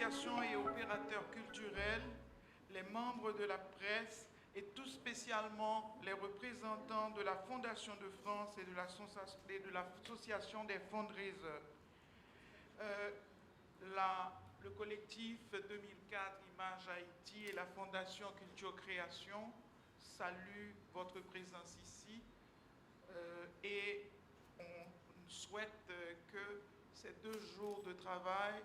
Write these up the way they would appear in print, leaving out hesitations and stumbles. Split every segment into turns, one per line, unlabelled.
associations et opérateurs culturels, les membres de la presse et tout spécialement les représentants de la Fondation de France et de l'Association des fundraisers. Le collectif 2004 Images Haïti et la Fondation Culture Création saluent votre présence ici et on souhaite que ces 2 jours de travail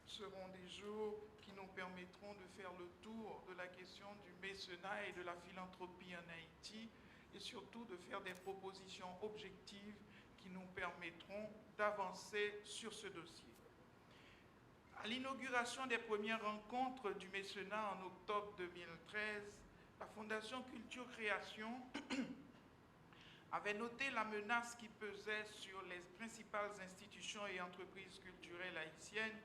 seront des jours qui nous permettront de faire le tour de la question du mécénat et de la philanthropie en Haïti et surtout de faire des propositions objectives qui nous permettront d'avancer sur ce dossier. À l'inauguration des premières rencontres du mécénat en octobre 2013, la Fondation Culture Création avait noté la menace qui pesait sur les principales institutions et entreprises culturelles haïtiennes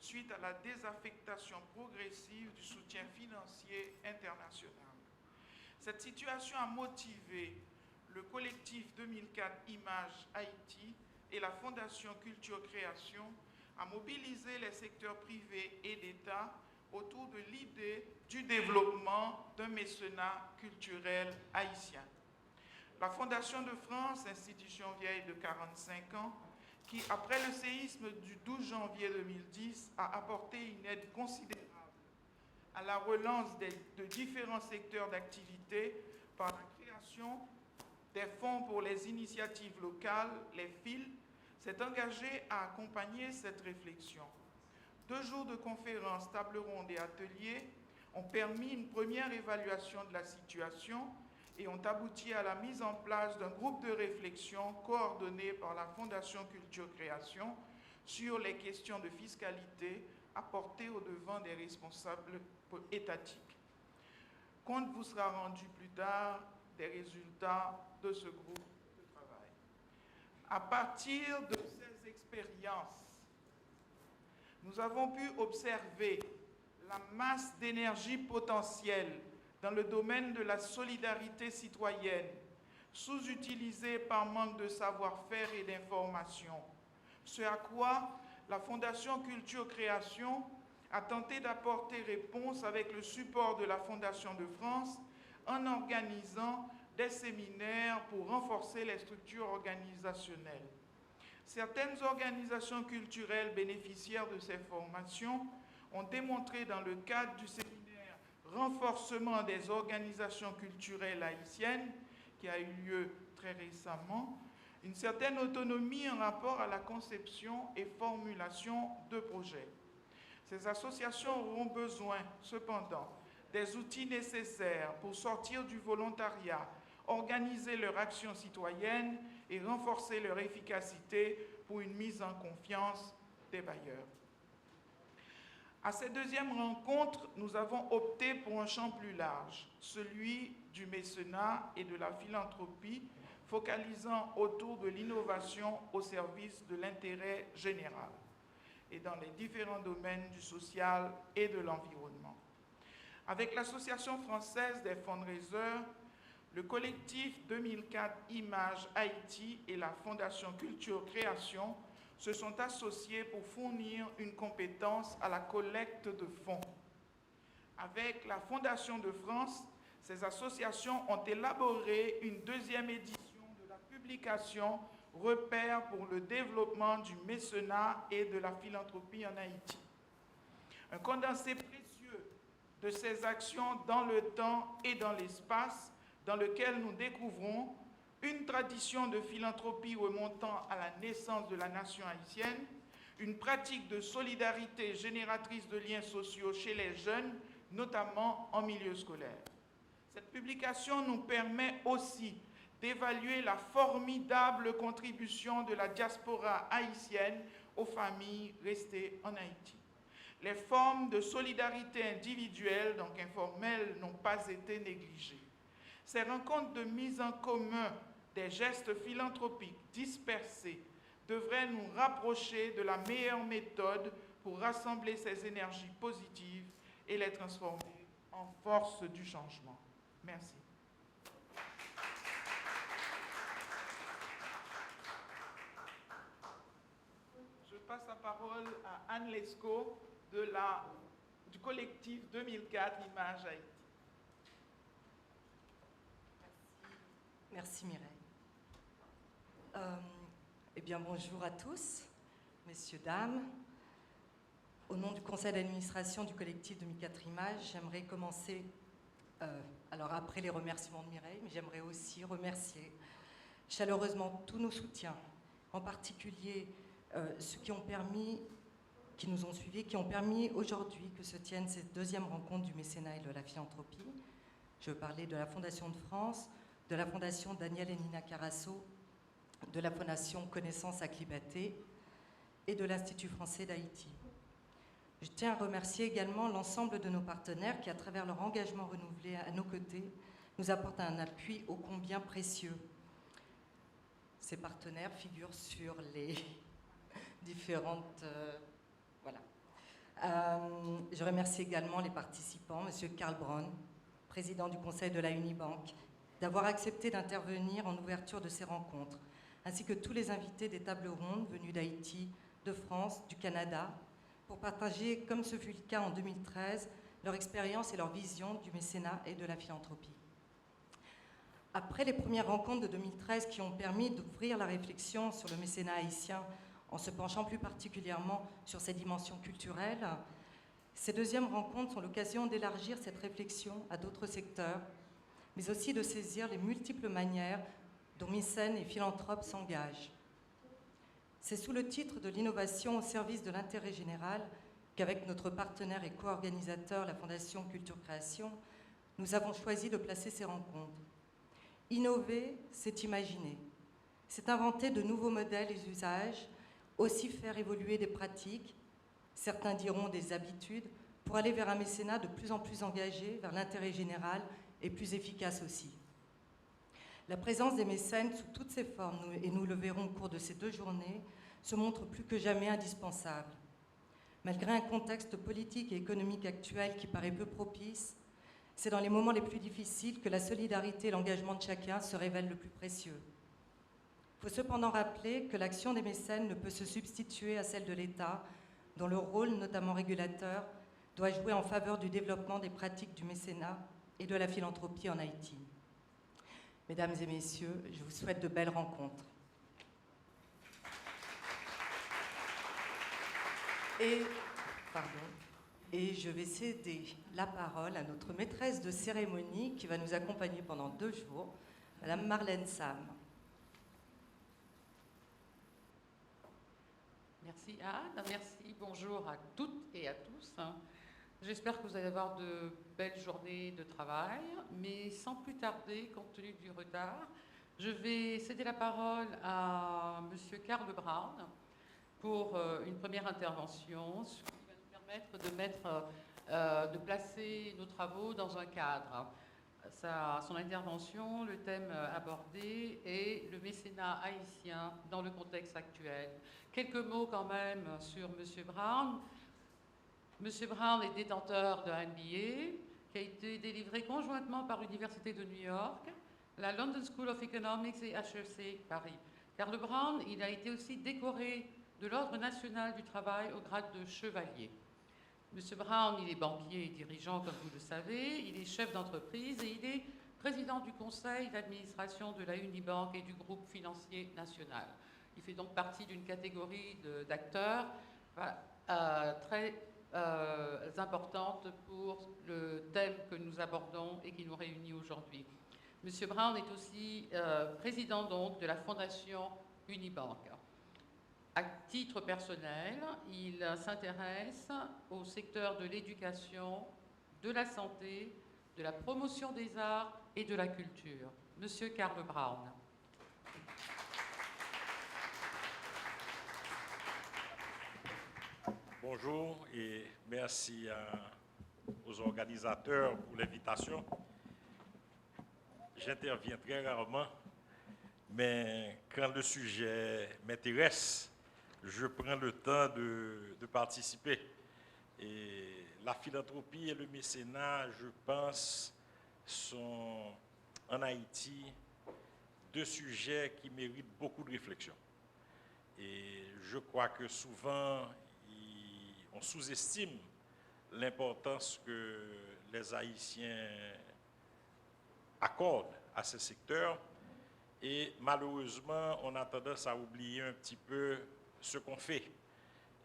suite à la désaffectation progressive du soutien financier international. Cette situation a motivé le collectif 2004 Images Haïti et la Fondation Culture Création à mobiliser les secteurs privés et d'État autour de l'idée du développement d'un mécénat culturel haïtien. La Fondation de France, institution vieille de 45 ans, qui, après le séisme du 12 janvier 2010, a apporté une aide considérable à la relance de différents secteurs d'activité par la création des fonds pour les initiatives locales, les FIL, s'est engagée à accompagner cette réflexion. 2 jours de conférences, tables rondes et ateliers ont permis une première évaluation de la situation et ont abouti à la mise en place d'un groupe de réflexion coordonné par la Fondation Culture Création sur les questions de fiscalité apportées au devant des responsables étatiques. Compte vous sera rendu plus tard des résultats de ce groupe de travail. À partir de ces expériences, nous avons pu observer la masse d'énergie potentielle dans le domaine de la solidarité citoyenne, sous-utilisée par manque de savoir-faire et d'information. Ce à quoi la Fondation Culture Création a tenté d'apporter réponse avec le support de la Fondation de France en organisant des séminaires pour renforcer les structures organisationnelles. Certaines organisations culturelles bénéficiaires de ces formations ont démontré dans le cadre du séminaire renforcement des organisations culturelles haïtiennes, qui a eu lieu très récemment, une certaine autonomie en rapport à la conception et formulation de projets. Ces associations auront besoin, cependant, des outils nécessaires pour sortir du volontariat, organiser leur action citoyenne et renforcer leur efficacité pour une mise en confiance des bailleurs. À cette 2e rencontre, nous avons opté pour un champ plus large, celui du mécénat et de la philanthropie, focalisant autour de l'innovation au service de l'intérêt général et dans les différents domaines du social et de l'environnement. Avec l'Association française des fundraisers, le collectif 2004 Images Haïti et la Fondation Culture Création se sont associés pour fournir une compétence à la collecte de fonds. Avec la Fondation de France, ces associations ont élaboré une 2e édition de la publication Repères pour le développement du mécénat et de la philanthropie en Haïti. Un condensé précieux de ces actions dans le temps et dans l'espace, dans lequel nous découvrons une tradition de philanthropie remontant à la naissance de la nation haïtienne, une pratique de solidarité génératrice de liens sociaux chez les jeunes, notamment en milieu scolaire. Cette publication nous permet aussi d'évaluer la formidable contribution de la diaspora haïtienne aux familles restées en Haïti. Les formes de solidarité individuelle, donc informelles, n'ont pas été négligées. Ces rencontres de mise en commun des gestes philanthropiques dispersés devraient nous rapprocher de la meilleure méthode pour rassembler ces énergies positives et les transformer en force du changement. Merci. Je passe la parole à Anne Lescaut, du collectif 2004 Image Haïti.
Merci Mireille. Eh bien, bonjour à tous, messieurs, dames. Au nom du conseil d'administration du collectif 2004 Images, j'aimerais commencer, alors après les remerciements de Mireille, mais j'aimerais aussi remercier chaleureusement tous nos soutiens, en particulier ceux qui nous ont suivis, qui ont permis aujourd'hui que se tienne cette deuxième rencontre du mécénat et de la philanthropie. Je veux parler de la Fondation de France, de la Fondation Daniel et Nina Carasso, de la Fondation Connaissance Acclimaté et de l'Institut français d'Haïti. Je tiens à remercier également l'ensemble de nos partenaires qui, à travers leur engagement renouvelé à nos côtés, nous apportent un appui ô combien précieux. Ces partenaires figurent sur les différentes... je remercie également les participants, M. Karl Braun, président du conseil de la Unibank, d'avoir accepté d'intervenir en ouverture de ces rencontres, ainsi que tous les invités des tables rondes venus d'Haïti, de France, du Canada, pour partager, comme ce fut le cas en 2013, leur expérience et leur vision du mécénat et de la philanthropie. Après les premières rencontres de 2013 qui ont permis d'ouvrir la réflexion sur le mécénat haïtien en se penchant plus particulièrement sur ses dimensions culturelles, ces deuxièmes rencontres sont l'occasion d'élargir cette réflexion à d'autres secteurs, mais aussi de saisir les multiples manières dont mécènes et philanthropes s'engagent. C'est sous le titre de l'innovation au service de l'intérêt général qu'avec notre partenaire et co-organisateur, la Fondation Culture Création, nous avons choisi de placer ces rencontres. Innover, c'est imaginer. C'est inventer de nouveaux modèles et usages, aussi faire évoluer des pratiques, certains diront des habitudes, pour aller vers un mécénat de plus en plus engagé vers l'intérêt général et plus efficace aussi. La présence des mécènes sous toutes ses formes, et nous le verrons au cours de ces 2 journées, se montre plus que jamais indispensable. Malgré un contexte politique et économique actuel qui paraît peu propice, c'est dans les moments les plus difficiles que la solidarité et l'engagement de chacun se révèlent le plus précieux. Il faut cependant rappeler que l'action des mécènes ne peut se substituer à celle de l'État, dont le rôle, notamment régulateur, doit jouer en faveur du développement des pratiques du mécénat et de la philanthropie en Haïti. Mesdames et messieurs, je vous souhaite de belles rencontres. Et je vais céder la parole à notre maîtresse de cérémonie qui va nous accompagner pendant 2 jours, Madame Marlène Sam.
Merci Anne, merci, bonjour à toutes et à tous. J'espère que vous allez avoir de belles journées de travail, mais sans plus tarder, compte tenu du retard, je vais céder la parole à M. Karl Braun pour une première intervention, ce qui va nous permettre de placer nos travaux dans un cadre. Son intervention, le thème abordé est le mécénat haïtien dans le contexte actuel. Quelques mots quand même sur M. Braun. M. Braun est détenteur d'un MBA qui a été délivré conjointement par l'Université de New York, la London School of Economics et HEC Paris. Karl Braun, il a été aussi décoré de l'Ordre national du travail au grade de chevalier. M. Braun, il est banquier et dirigeant, comme vous le savez, il est chef d'entreprise et il est président du conseil d'administration de la Unibank et du groupe financier national. Il fait donc partie d'une catégorie d'acteurs très importante pour le thème que nous abordons et qui nous réunit aujourd'hui. M. Braun est aussi président donc de la Fondation Unibank. À titre personnel, il s'intéresse au secteur de l'éducation, de la santé, de la promotion des arts et de la culture. Monsieur Karl Braun.
Bonjour et merci aux organisateurs pour l'invitation. J'interviens très rarement, mais quand le sujet m'intéresse, je prends le temps de participer. Et la philanthropie et le mécénat, je pense, sont en Haïti 2 sujets qui méritent beaucoup de réflexion. Et je crois que souvent, on sous-estime l'importance que les Haïtiens accordent à ce secteur. Et malheureusement, on a tendance à oublier un petit peu ce qu'on fait.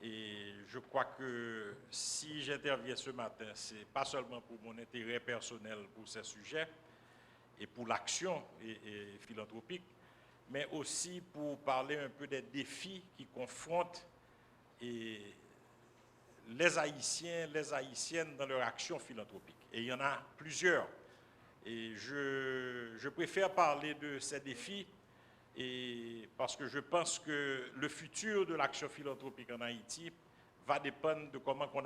Et je crois que si j'interviens ce matin, ce n'est pas seulement pour mon intérêt personnel pour ces sujets et pour l'action et philanthropique, mais aussi pour parler un peu des défis qui confrontent les Haïtiens, les Haïtiennes dans leur action philanthropique. Et il y en a plusieurs. Et je préfère parler de ces défis parce que je pense que le futur de l'action philanthropique en Haïti va dépendre de comment on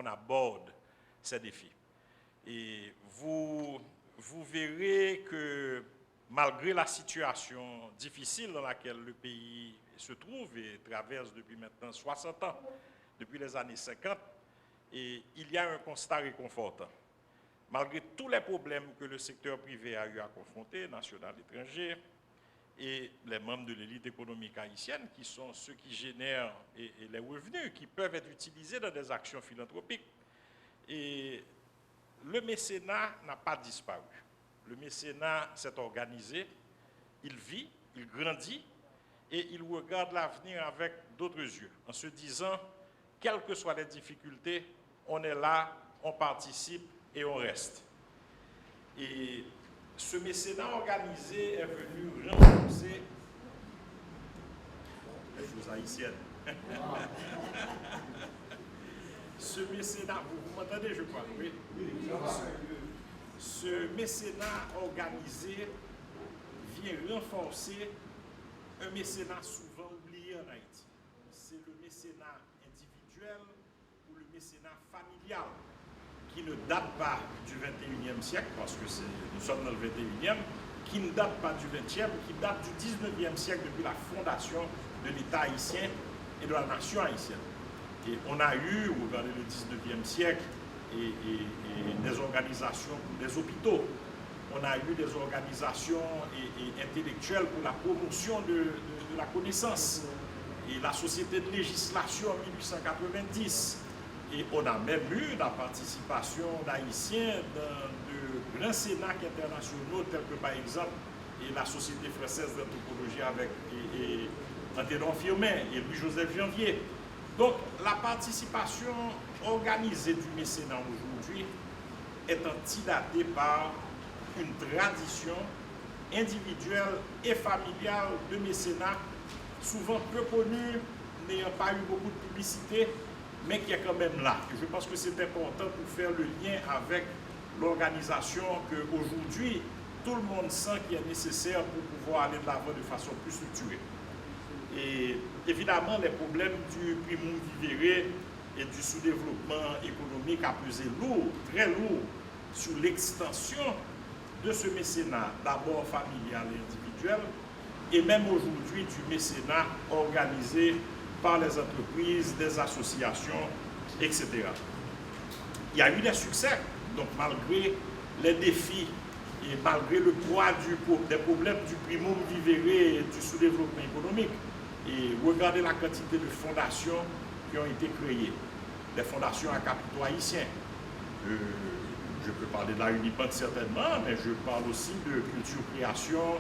aborde ces défis. Et vous verrez que malgré la situation difficile dans laquelle le pays se trouve et traverse depuis maintenant 60 ans, depuis les années 50, et il y a un constat réconfortant. Malgré tous les problèmes que le secteur privé a eu à confronter, national, étranger, et les membres de l'élite économique haïtienne, qui sont ceux qui génèrent et les revenus qui peuvent être utilisés dans des actions philanthropiques, et le mécénat n'a pas disparu. Le mécénat s'est organisé, il vit, il grandit, et il regarde l'avenir avec d'autres yeux, en se disant, quelles que soient les difficultés, on est là, on participe, et on reste. Et ce mécénat organisé est venu renforcer les choses haïtiennes. Ce mécénat, vous m'entendez, je crois, oui? Ce mécénat organisé vient renforcer un mécénat souvent oublié en Haïti. C'est le mécénat individuel ou le mécénat familial, qui ne date pas du 21e siècle, parce que nous sommes dans le 21e, qui ne date pas du 20e, qui date du 19e siècle, depuis la fondation de l'État haïtien et de la nation haïtienne. Et on a eu, regardez le 19e siècle, des organisations pour des hôpitaux. On a eu des organisations intellectuelles pour la promotion de la connaissance. Et la Société de législation en 1890. Et on a même eu la participation d'Haïtiens dans de grands cénacles internationaux, tels que par exemple la Société française d'anthropologie avec Anténon Firmin et Louis-Joseph Janvier. Donc la participation organisée du mécénat aujourd'hui est antidatée par une tradition individuelle et familiale de mécénat, souvent peu connue, n'ayant pas eu beaucoup de publicité, mais qui est quand même là. Et je pense que c'est important pour faire le lien avec l'organisation qu'aujourd'hui, tout le monde sent qu'il est nécessaire pour pouvoir aller de l'avant de façon plus structurée. Et évidemment, les problèmes du primum vivere et du sous-développement économique a pesé lourd, très lourd, sur l'extension de ce mécénat, d'abord familial et individuel, et même aujourd'hui du mécénat organisé par les entreprises, des associations, etc. Il y a eu des succès, donc malgré les défis et malgré le poids des problèmes du primum vivere et du sous-développement économique. Et regardez la quantité de fondations qui ont été créées, des fondations à capitaux haïtiens. Je peux parler de la Unibank certainement, mais je parle aussi de Culture Création,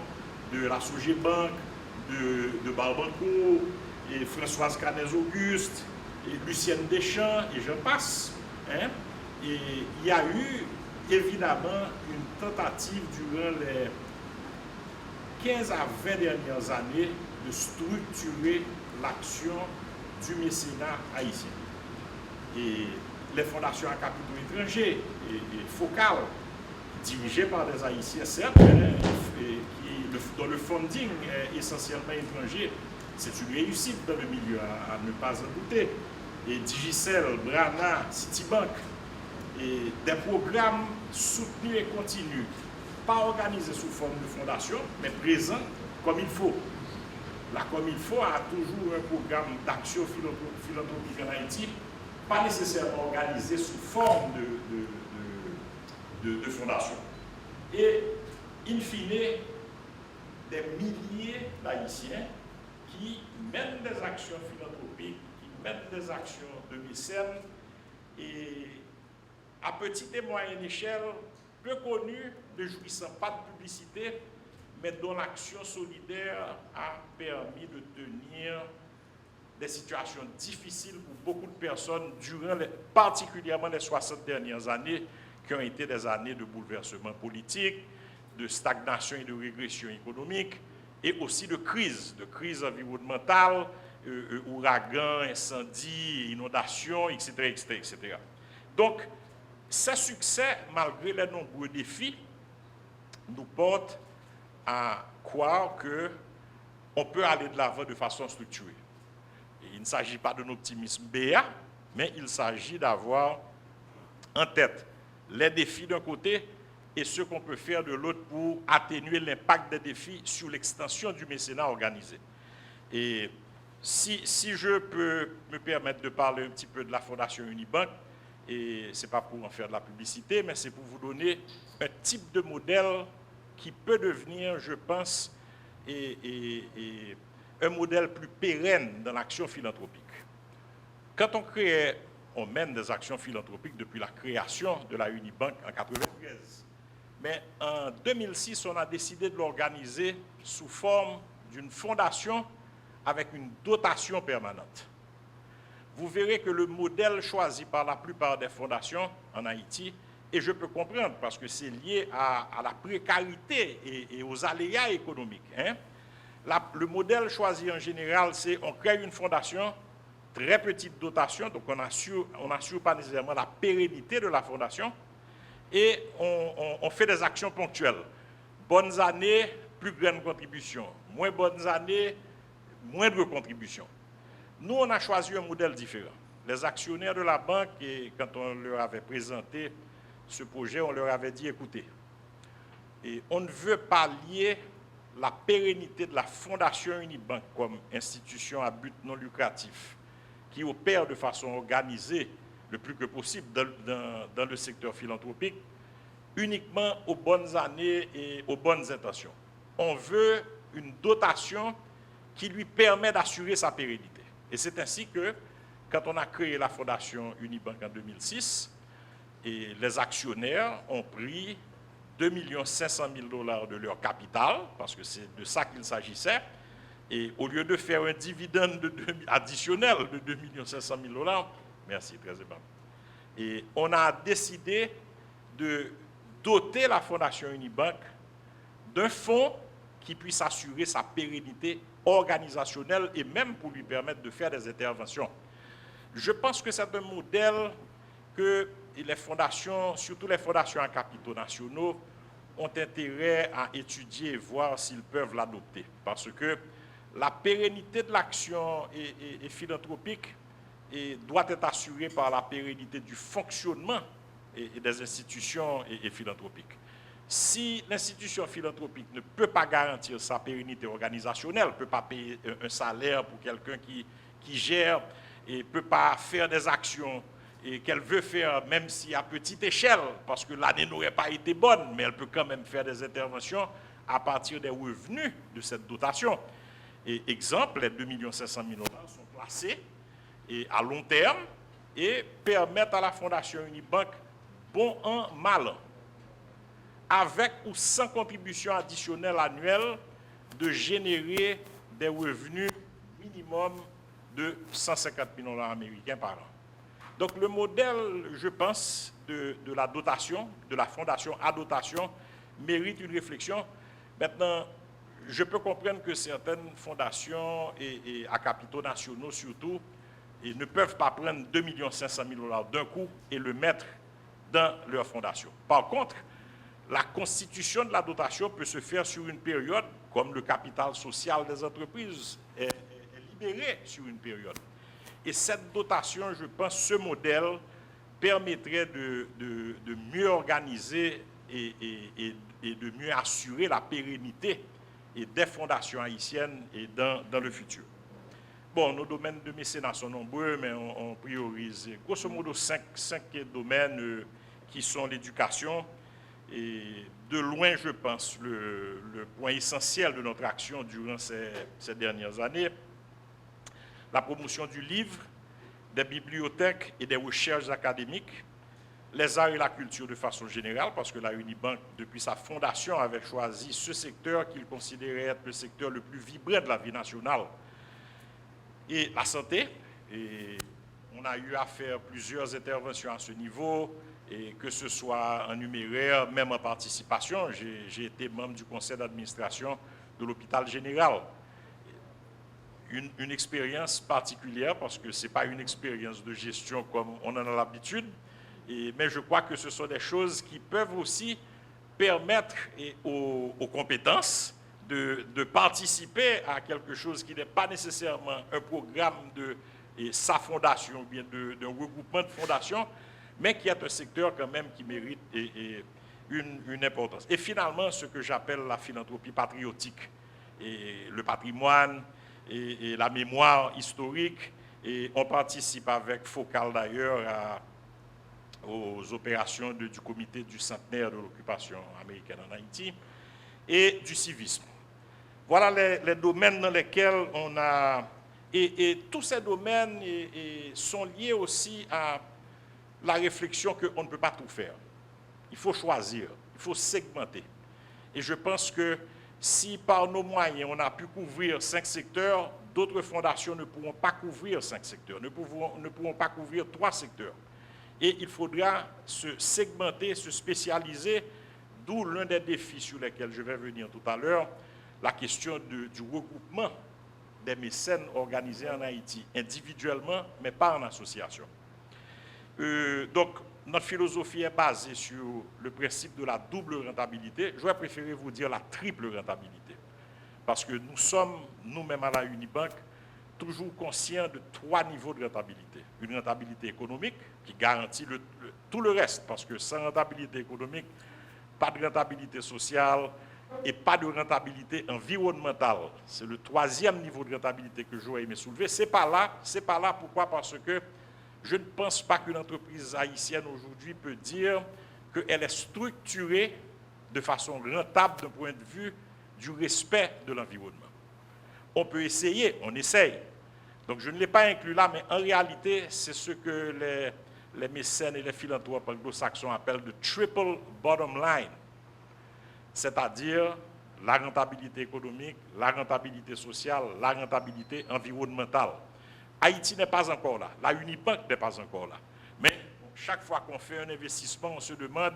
de la Sogebank, de Barbancourt, et Françoise Canès-Auguste, et Lucienne Deschamps, et j'en passe. Hein? Et il y a eu évidemment une tentative durant les 15 à 20 dernières années de structurer l'action du mécénat haïtien. Et les fondations à capitaux étrangers et focales, dirigées par des Haïtiens, certes, dont le funding est essentiellement étranger, c'est une réussite dans le milieu, à ne pas en douter. Et Digicel, Brana, Citibank, et des programmes soutenus et continus, pas organisés sous forme de fondation, mais présents comme il faut. La Comme il faut a toujours un programme d'action philanthropique en Haïti, pas nécessairement organisé sous forme de fondation. Et, in fine, des milliers d'Haïtiens qui mènent des actions philanthropiques, qui mettre des actions de mécènes et à petite et moyenne échelle, peu connues, ne jouissant pas de publicité, mais dont l'action solidaire a permis de tenir des situations difficiles pour beaucoup de personnes durant particulièrement les 60 dernières années qui ont été des années de bouleversement politique, de stagnation et de régression économique et aussi de crise environnementale, ouragans, incendies, inondations, etc., etc., etc. Donc, ce succès, malgré les nombreux défis, nous porte à croire qu'on peut aller de l'avant de façon structurée. Et il ne s'agit pas d'un optimisme béat, mais il s'agit d'avoir en tête les défis d'un côté et ce qu'on peut faire de l'autre pour atténuer l'impact des défis sur l'extension du mécénat organisé. Et si je peux me permettre de parler un petit peu de la Fondation Unibank, et ce n'est pas pour en faire de la publicité, mais c'est pour vous donner un type de modèle qui peut devenir, je pense, un modèle plus pérenne dans l'action philanthropique. Quand on mène des actions philanthropiques depuis la création de la Unibank en 1993. Mais en 2006, on a décidé de l'organiser sous forme d'une fondation avec une dotation permanente. Vous verrez que le modèle choisi par la plupart des fondations en Haïti, et je peux comprendre parce que c'est lié à la précarité et aux aléas économiques. Le modèle choisi en général, c'est on crée une fondation, très petite dotation, donc on n'assure pas nécessairement la pérennité de la fondation, et on fait des actions ponctuelles. Bonnes années, plus grande contribution. Moins bonnes années, moindre contribution. Nous, on a choisi un modèle différent. Les actionnaires de la banque, et quand on leur avait présenté ce projet, on leur avait dit, écoutez, et on ne veut pas lier la pérennité de la Fondation Unibank comme institution à but non lucratif, qui opère de façon organisée le plus que possible dans le secteur philanthropique, uniquement aux bonnes années et aux bonnes intentions. On veut une dotation qui lui permet d'assurer sa pérennité. Et c'est ainsi que, quand on a créé la Fondation Unibank en 2006, et les actionnaires ont pris 2 500 000 $ de leur capital, parce que c'est de ça qu'il s'agissait, et au lieu de faire un dividende additionnel de 2 500 000 $, merci, très aimable, et on a décidé de doter la Fondation Unibank d'un fonds qui puisse assurer sa pérennité organisationnelle et même pour lui permettre de faire des interventions. Je pense que c'est un modèle que les fondations, surtout les fondations à capitaux nationaux, ont intérêt à étudier et voir s'ils peuvent l'adopter. Parce que la pérennité de l'action philanthropique doit être assurée par la pérennité du fonctionnement des institutions philanthropiques. Si l'institution philanthropique ne peut pas garantir sa pérennité organisationnelle, ne peut pas payer un salaire pour quelqu'un qui gère et ne peut pas faire des actions et qu'elle veut faire, même si à petite échelle, parce que l'année n'aurait pas été bonne, mais elle peut quand même faire des interventions à partir des revenus de cette dotation. Et exemple, les 2 500 000 $ sont placés et à long terme et permettent à la Fondation Unibank, bon an, mal an, avec ou sans contribution additionnelle annuelle, de générer des revenus minimum de 150 000 $ américains par an. Donc le modèle, je pense, de la dotation, de la fondation à dotation, mérite une réflexion. Maintenant, je peux comprendre que certaines fondations et à capitaux nationaux surtout ne peuvent pas prendre 2 500 000 $ d'un coup et le mettre dans leur fondation. Par contre, la constitution de la dotation peut se faire sur une période, comme le capital social des entreprises est libéré sur une période. Et cette dotation, je pense, ce modèle permettrait de mieux organiser et de mieux assurer la pérennité des fondations haïtiennes et dans le futur. Bon, nos domaines de mécénat sont nombreux, mais on priorise grosso modo 5 domaines qui sont l'éducation. Et de loin, je pense, le point essentiel de notre action durant ces dernières années, la promotion du livre des bibliothèques et des recherches académiques, les arts et la culture de façon générale, parce que la Unibank, depuis sa fondation, avait choisi ce secteur qu'il considérait être le secteur le plus vibrant de la vie nationale. Et la santé, et on a eu à faire plusieurs interventions à ce niveau, et que ce soit en numéraire, même en participation. J'ai été membre du conseil d'administration de l'hôpital général. Une expérience particulière, parce que ce n'est pas une expérience de gestion comme on en a l'habitude, mais je crois que ce sont des choses qui peuvent aussi permettre aux compétences de participer à quelque chose qui n'est pas nécessairement un programme de sa fondation, ou bien d'un regroupement de fondations, mais qui est un secteur quand même qui mérite une importance. Et finalement, ce que j'appelle la philanthropie patriotique, et le patrimoine, et la mémoire historique, et on participe avec Focal d'ailleurs aux opérations du comité du centenaire de l'occupation américaine en Haïti, et du civisme. Voilà les domaines dans lesquels on a... Et tous ces domaines sont liés aussi à la réflexion qu'on ne peut pas tout faire. Il faut choisir, il faut segmenter. Et je pense que si par nos moyens on a pu couvrir 5 secteurs, d'autres fondations ne pourront pas couvrir 5 secteurs, ne pourront pas couvrir 3 secteurs. Et il faudra se segmenter, se spécialiser, d'où l'un des défis sur lesquels je vais venir tout à l'heure, la question du regroupement des mécènes organisés en Haïti, individuellement, mais pas en association. Donc, notre philosophie est basée sur le principe de la double rentabilité. J'aurais préféré vous dire la triple rentabilité. Parce que nous sommes, nous-mêmes à la Unibank, toujours conscients de 3 niveaux de rentabilité. Une rentabilité économique qui garantit tout le reste, parce que sans rentabilité économique, pas de rentabilité sociale et pas de rentabilité environnementale. C'est le 3e niveau de rentabilité que j'aurais aimé soulever. C'est pas là. Pourquoi? Parce que je ne pense pas qu'une entreprise haïtienne aujourd'hui peut dire qu'elle est structurée de façon rentable d'un point de vue du respect de l'environnement. On peut essayer, on essaye. Donc je ne l'ai pas inclus là, mais en réalité, c'est ce que les mécènes et les philanthropes anglo-saxons appellent le triple bottom line, c'est-à-dire la rentabilité économique, la rentabilité sociale, la rentabilité environnementale. Haïti n'est pas encore là, la Unibank n'est pas encore là. Mais chaque fois qu'on fait un investissement, on se demande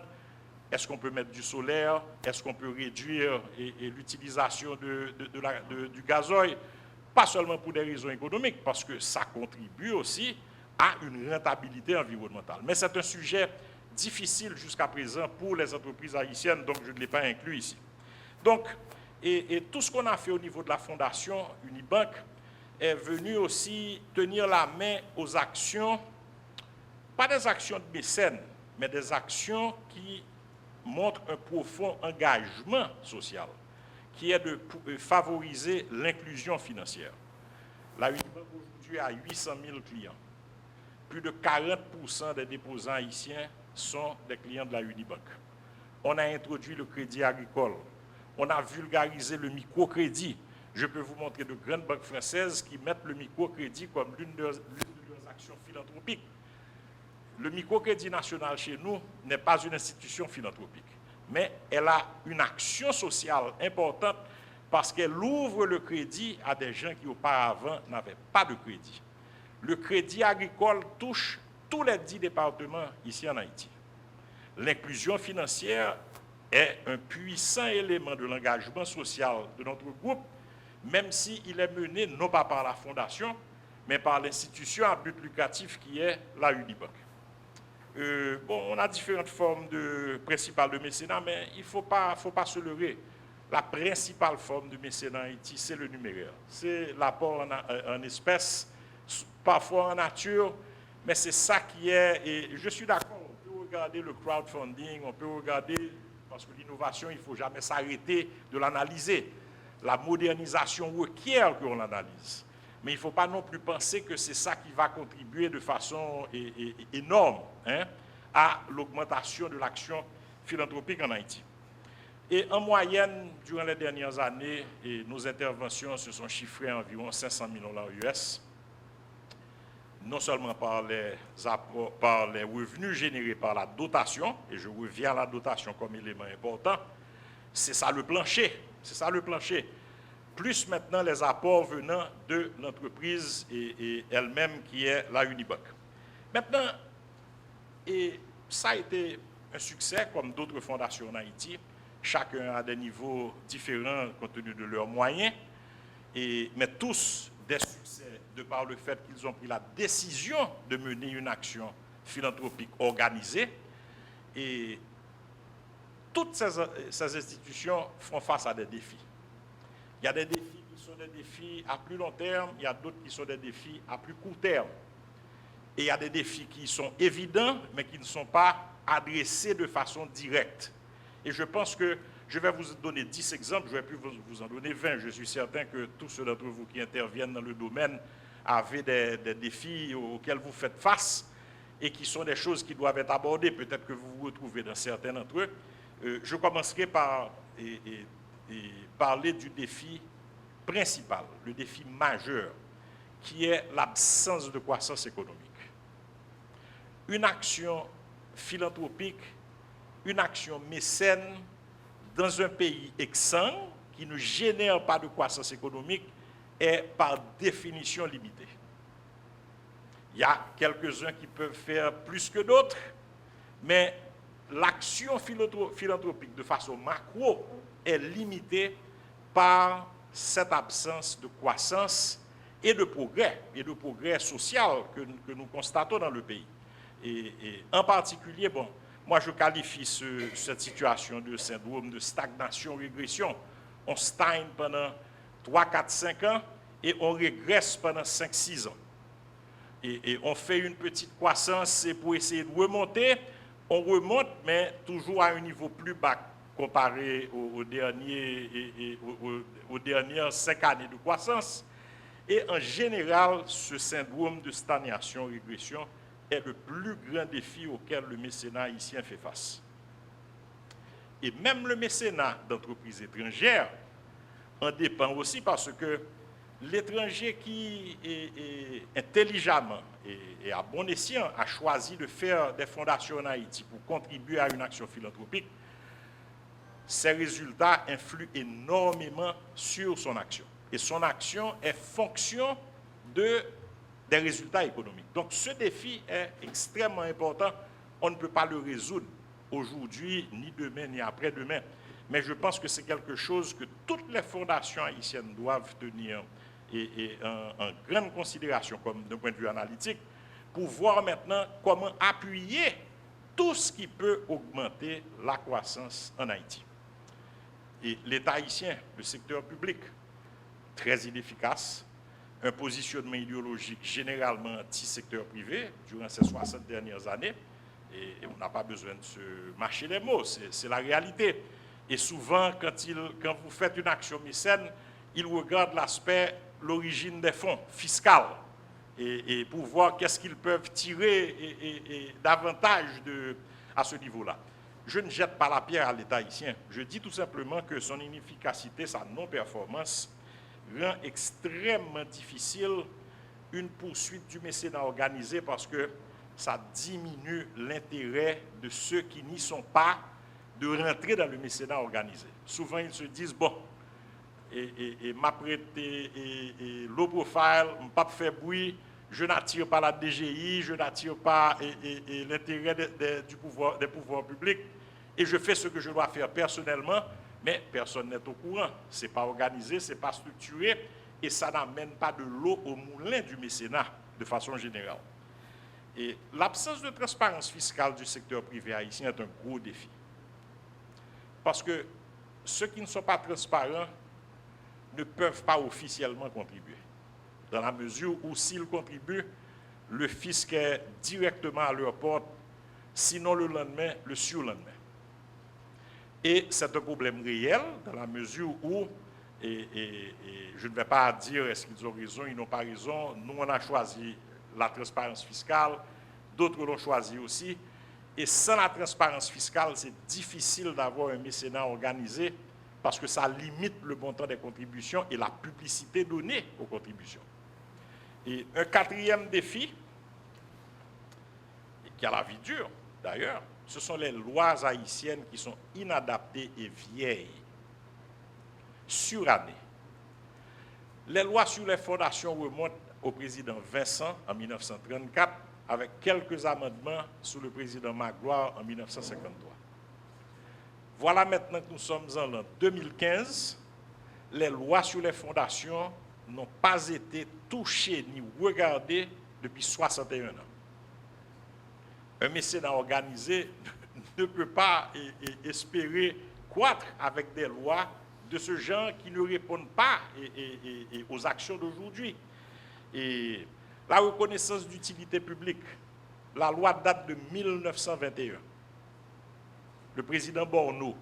est-ce qu'on peut mettre du solaire, est-ce qu'on peut réduire l'utilisation du gazoil, pas seulement pour des raisons économiques, parce que ça contribue aussi à une rentabilité environnementale. Mais c'est un sujet difficile jusqu'à présent pour les entreprises haïtiennes, donc je ne l'ai pas inclus ici. Donc, et tout ce qu'on a fait au niveau de la fondation Unibank est venu aussi tenir la main aux actions, pas des actions de mécènes, mais des actions qui montrent un profond engagement social, qui est de favoriser l'inclusion financière. La Unibank aujourd'hui a 800 000 clients. Plus de 40% des déposants haïtiens sont des clients de la Unibank. On a introduit le crédit agricole. On a vulgarisé le microcrédit. Je peux vous montrer de grandes banques françaises qui mettent le microcrédit comme l'une de leurs actions philanthropiques. Le microcrédit national chez nous n'est pas une institution philanthropique, mais elle a une action sociale importante parce qu'elle ouvre le crédit à des gens qui auparavant n'avaient pas de crédit. Le crédit agricole touche tous les 10 départements ici en Haïti. L'inclusion financière est un puissant élément de l'engagement social de notre groupe, même s'il est mené non pas par la fondation, mais par l'institution à but lucratif qui est la Unibank. On a différentes formes principales de mécénat, mais il ne faut pas se leurrer. La principale forme de mécénat en Haïti, c'est le numéraire. C'est l'apport en espèces, parfois en nature, mais c'est ça qui est, et je suis d'accord, on peut regarder le crowdfunding, on peut regarder, parce que l'innovation, il ne faut jamais s'arrêter de l'analyser. La modernisation requiert qu'on l'analyse. Mais il ne faut pas non plus penser que c'est ça qui va contribuer de façon énorme à l'augmentation de l'action philanthropique en Haïti. Et en moyenne, durant les dernières années, nos interventions se sont chiffrées à environ 500 000 $ US. non seulement par les revenus générés par la dotation, et je reviens à la dotation comme élément important, c'est ça le plancher, plus maintenant les apports venant de l'entreprise et elle-même qui est la Unibank. Maintenant, et ça a été un succès comme d'autres fondations en Haïti, chacun a des niveaux différents compte tenu de leurs moyens, mais tous des succès de par le fait qu'ils ont pris la décision de mener une action philanthropique organisée. Et toutes ces institutions font face à des défis. Il y a des défis qui sont des défis à plus long terme, il y a d'autres qui sont des défis à plus court terme. Et il y a des défis qui sont évidents, mais qui ne sont pas adressés de façon directe. Et je pense que je vais vous donner 10 exemples, je vais plus vous en donner 20. Je suis certain que tous ceux d'entre vous qui interviennent dans le domaine avaient des défis auxquels vous faites face et qui sont des choses qui doivent être abordées. Peut-être que vous vous retrouvez dans certains d'entre eux. Je commencerai par parler du défi principal, le défi majeur, qui est l'absence de croissance économique. Une action philanthropique, une action mécène dans un pays exsangue qui ne génère pas de croissance économique est par définition limitée. Il y a quelques-uns qui peuvent faire plus que d'autres, mais l'action philanthropique de façon macro est limitée par cette absence de croissance et de progrès social que nous constatons dans le pays. Et en particulier, moi je qualifie cette situation de syndrome de stagnation-régression. On stagne pendant 3, 4, 5 ans et on régresse pendant 5, 6 ans. Et on fait une petite croissance pour essayer de remonter. On remonte, mais toujours à un niveau plus bas comparé aux dernières 5 années de croissance. Et en général, ce syndrome de stagnation-régression est le plus grand défi auquel le mécénat haïtien fait face. Et même le mécénat d'entreprises étrangères en dépend aussi parce que l'étranger qui intelligemment et à bon escient a choisi de faire des fondations en Haïti pour contribuer à une action philanthropique, ces résultats influent énormément sur son action. Et son action est fonction des résultats économiques. Donc ce défi est extrêmement important. On ne peut pas le résoudre aujourd'hui, ni demain, ni après-demain. Mais je pense que c'est quelque chose que toutes les fondations haïtiennes doivent tenir en grande considération comme d'un point de vue analytique pour voir maintenant comment appuyer tout ce qui peut augmenter la croissance en Haïti. Et l'État haïtien, le secteur public, très inefficace, un positionnement idéologique généralement anti-secteur privé durant ces 60 dernières années, et on n'a pas besoin de se mâcher les mots, c'est la réalité. Et souvent, quand vous faites une action mécène, ils regardent l'origine des fonds fiscaux et pour voir qu'est-ce qu'ils peuvent tirer et davantage à ce niveau-là. Je ne jette pas la pierre à l'État haïtien. Je dis tout simplement que son inefficacité, sa non-performance, rend extrêmement difficile une poursuite du mécénat organisé parce que ça diminue l'intérêt de ceux qui n'y sont pas de rentrer dans le mécénat organisé. Souvent, ils se disent, bon, m'a prêté low profile, m'a pas fait bruit, je n'attire pas la DGI, je n'attire pas l'intérêt des pouvoirs publics, et je fais ce que je dois faire personnellement, mais personne n'est au courant. Ce n'est pas organisé, ce n'est pas structuré, et ça n'amène pas de l'eau au moulin du mécénat, de façon générale. Et l'absence de transparence fiscale du secteur privé haïtien est un gros défi. Parce que ceux qui ne sont pas transparents ne peuvent pas officiellement contribuer. Dans la mesure où s'ils contribuent, le fisc est directement à leur porte, sinon le lendemain, le surlendemain. Et c'est un problème réel, dans la mesure où, et je ne vais pas dire est-ce qu'ils ont raison, ils n'ont pas raison, nous on a choisi la transparence fiscale, d'autres l'ont choisi aussi, et sans la transparence fiscale, c'est difficile d'avoir un mécénat organisé parce que ça limite le montant des contributions et la publicité donnée aux contributions. Et un quatrième défi, qui a la vie dure, d'ailleurs, ce sont les lois haïtiennes qui sont inadaptées et vieilles, surannées. Les lois sur les fondations remontent au président Vincent en 1934, avec quelques amendements sous le président Magloire en 1953. Voilà maintenant que nous sommes en l'an 2015, les lois sur les fondations n'ont pas été touchées ni regardées depuis 61 ans. Un mécénat organisé ne peut pas espérer croître avec des lois de ce genre qui ne répondent pas aux actions d'aujourd'hui. Et la reconnaissance d'utilité publique, la loi date de 1921. Le président Borno,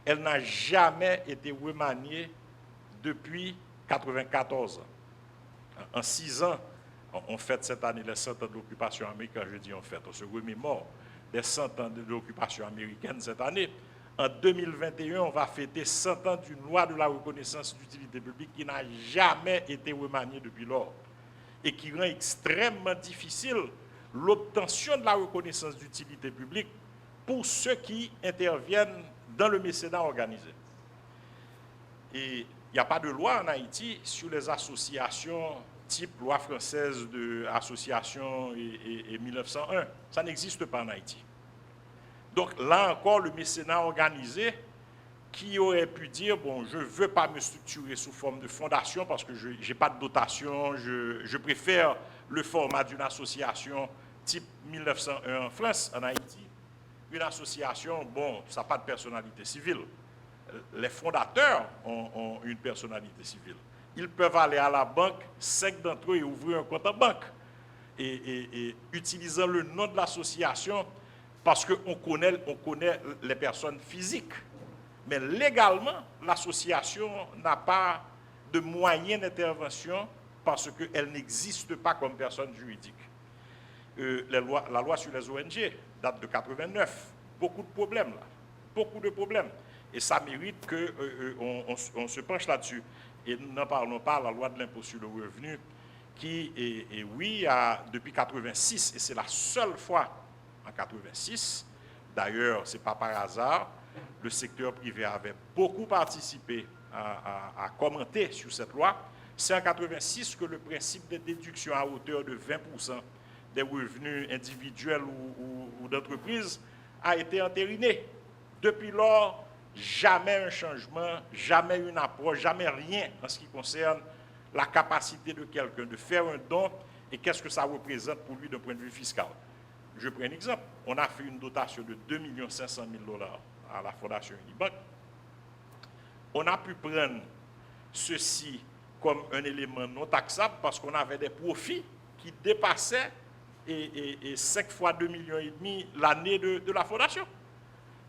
elle n'a jamais été remaniée depuis 1994 ans. En 6 ans, on fête cette année les 100 ans de l'occupation américaine, je dis on fête, on se remémore des 100 ans de l'occupation américaine cette année. En 2021, on va fêter 100 ans d'une loi de la reconnaissance d'utilité publique qui n'a jamais été remaniée depuis lors et qui rend extrêmement difficile l'obtention de la reconnaissance d'utilité publique pour ceux qui interviennent dans le mécénat organisé. Et il n'y a pas de loi en Haïti sur les associations type loi française d'association et 1901. Ça n'existe pas en Haïti. Donc là encore, le mécénat organisé qui aurait pu dire, bon, je ne veux pas me structurer sous forme de fondation parce que je n'ai pas de dotation, je préfère le format d'une association type 1901 en France, en Haïti. Une association, bon, ça n'a pas de personnalité civile. Les fondateurs ont une personnalité civile. Ils peuvent aller à la banque, 5 d'entre eux, et ouvrir un compte en banque. Et utilisant le nom de l'association, parce qu'on connaît les personnes physiques. Mais légalement, l'association n'a pas de moyens d'intervention parce qu'elle n'existe pas comme personne juridique. La loi sur les ONG date de 89. Beaucoup de problèmes là. Beaucoup de problèmes. Et ça mérite qu'on se penche là-dessus. Et nous n'en parlons pas, la loi de l'impôt sur le revenu, qui, oui, depuis 86, et c'est la seule fois en 86, d'ailleurs, ce n'est pas par hasard, le secteur privé avait beaucoup participé à commenter sur cette loi. C'est en 86 que le principe de déduction à hauteur de 20% des revenus individuels ou d'entreprise a été entériné. Depuis lors, jamais un changement, jamais une approche, jamais rien en ce qui concerne la capacité de quelqu'un de faire un don et qu'est-ce que ça représente pour lui d'un point de vue fiscal. Je prends un exemple. On a fait une dotation de 2 500 000 $ à la Fondation Unibank. On a pu prendre ceci comme un élément non taxable parce qu'on avait des profits qui dépassaient 5 fois 2,5 millions l'année de la Fondation.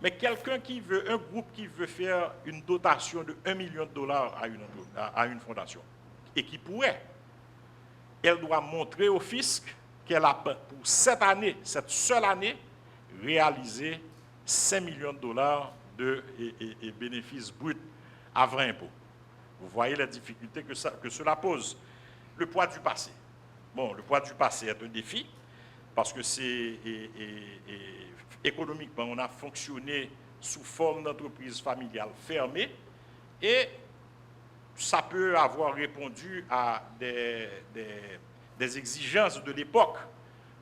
Mais quelqu'un qui veut, un groupe qui veut faire une dotation de 1 million de dollars à une fondation, et qui pourrait, elle doit montrer au fisc qu'elle a, pour cette année, cette seule année, réalisé 5 millions de dollars de bénéfices bruts avant impôt. Vous voyez la difficulté que cela pose. Le poids du passé. Bon, le poids du passé est un défi, parce que c'est économiquement, on a fonctionné sous forme d'entreprise familiale fermée et ça peut avoir répondu à des exigences de l'époque.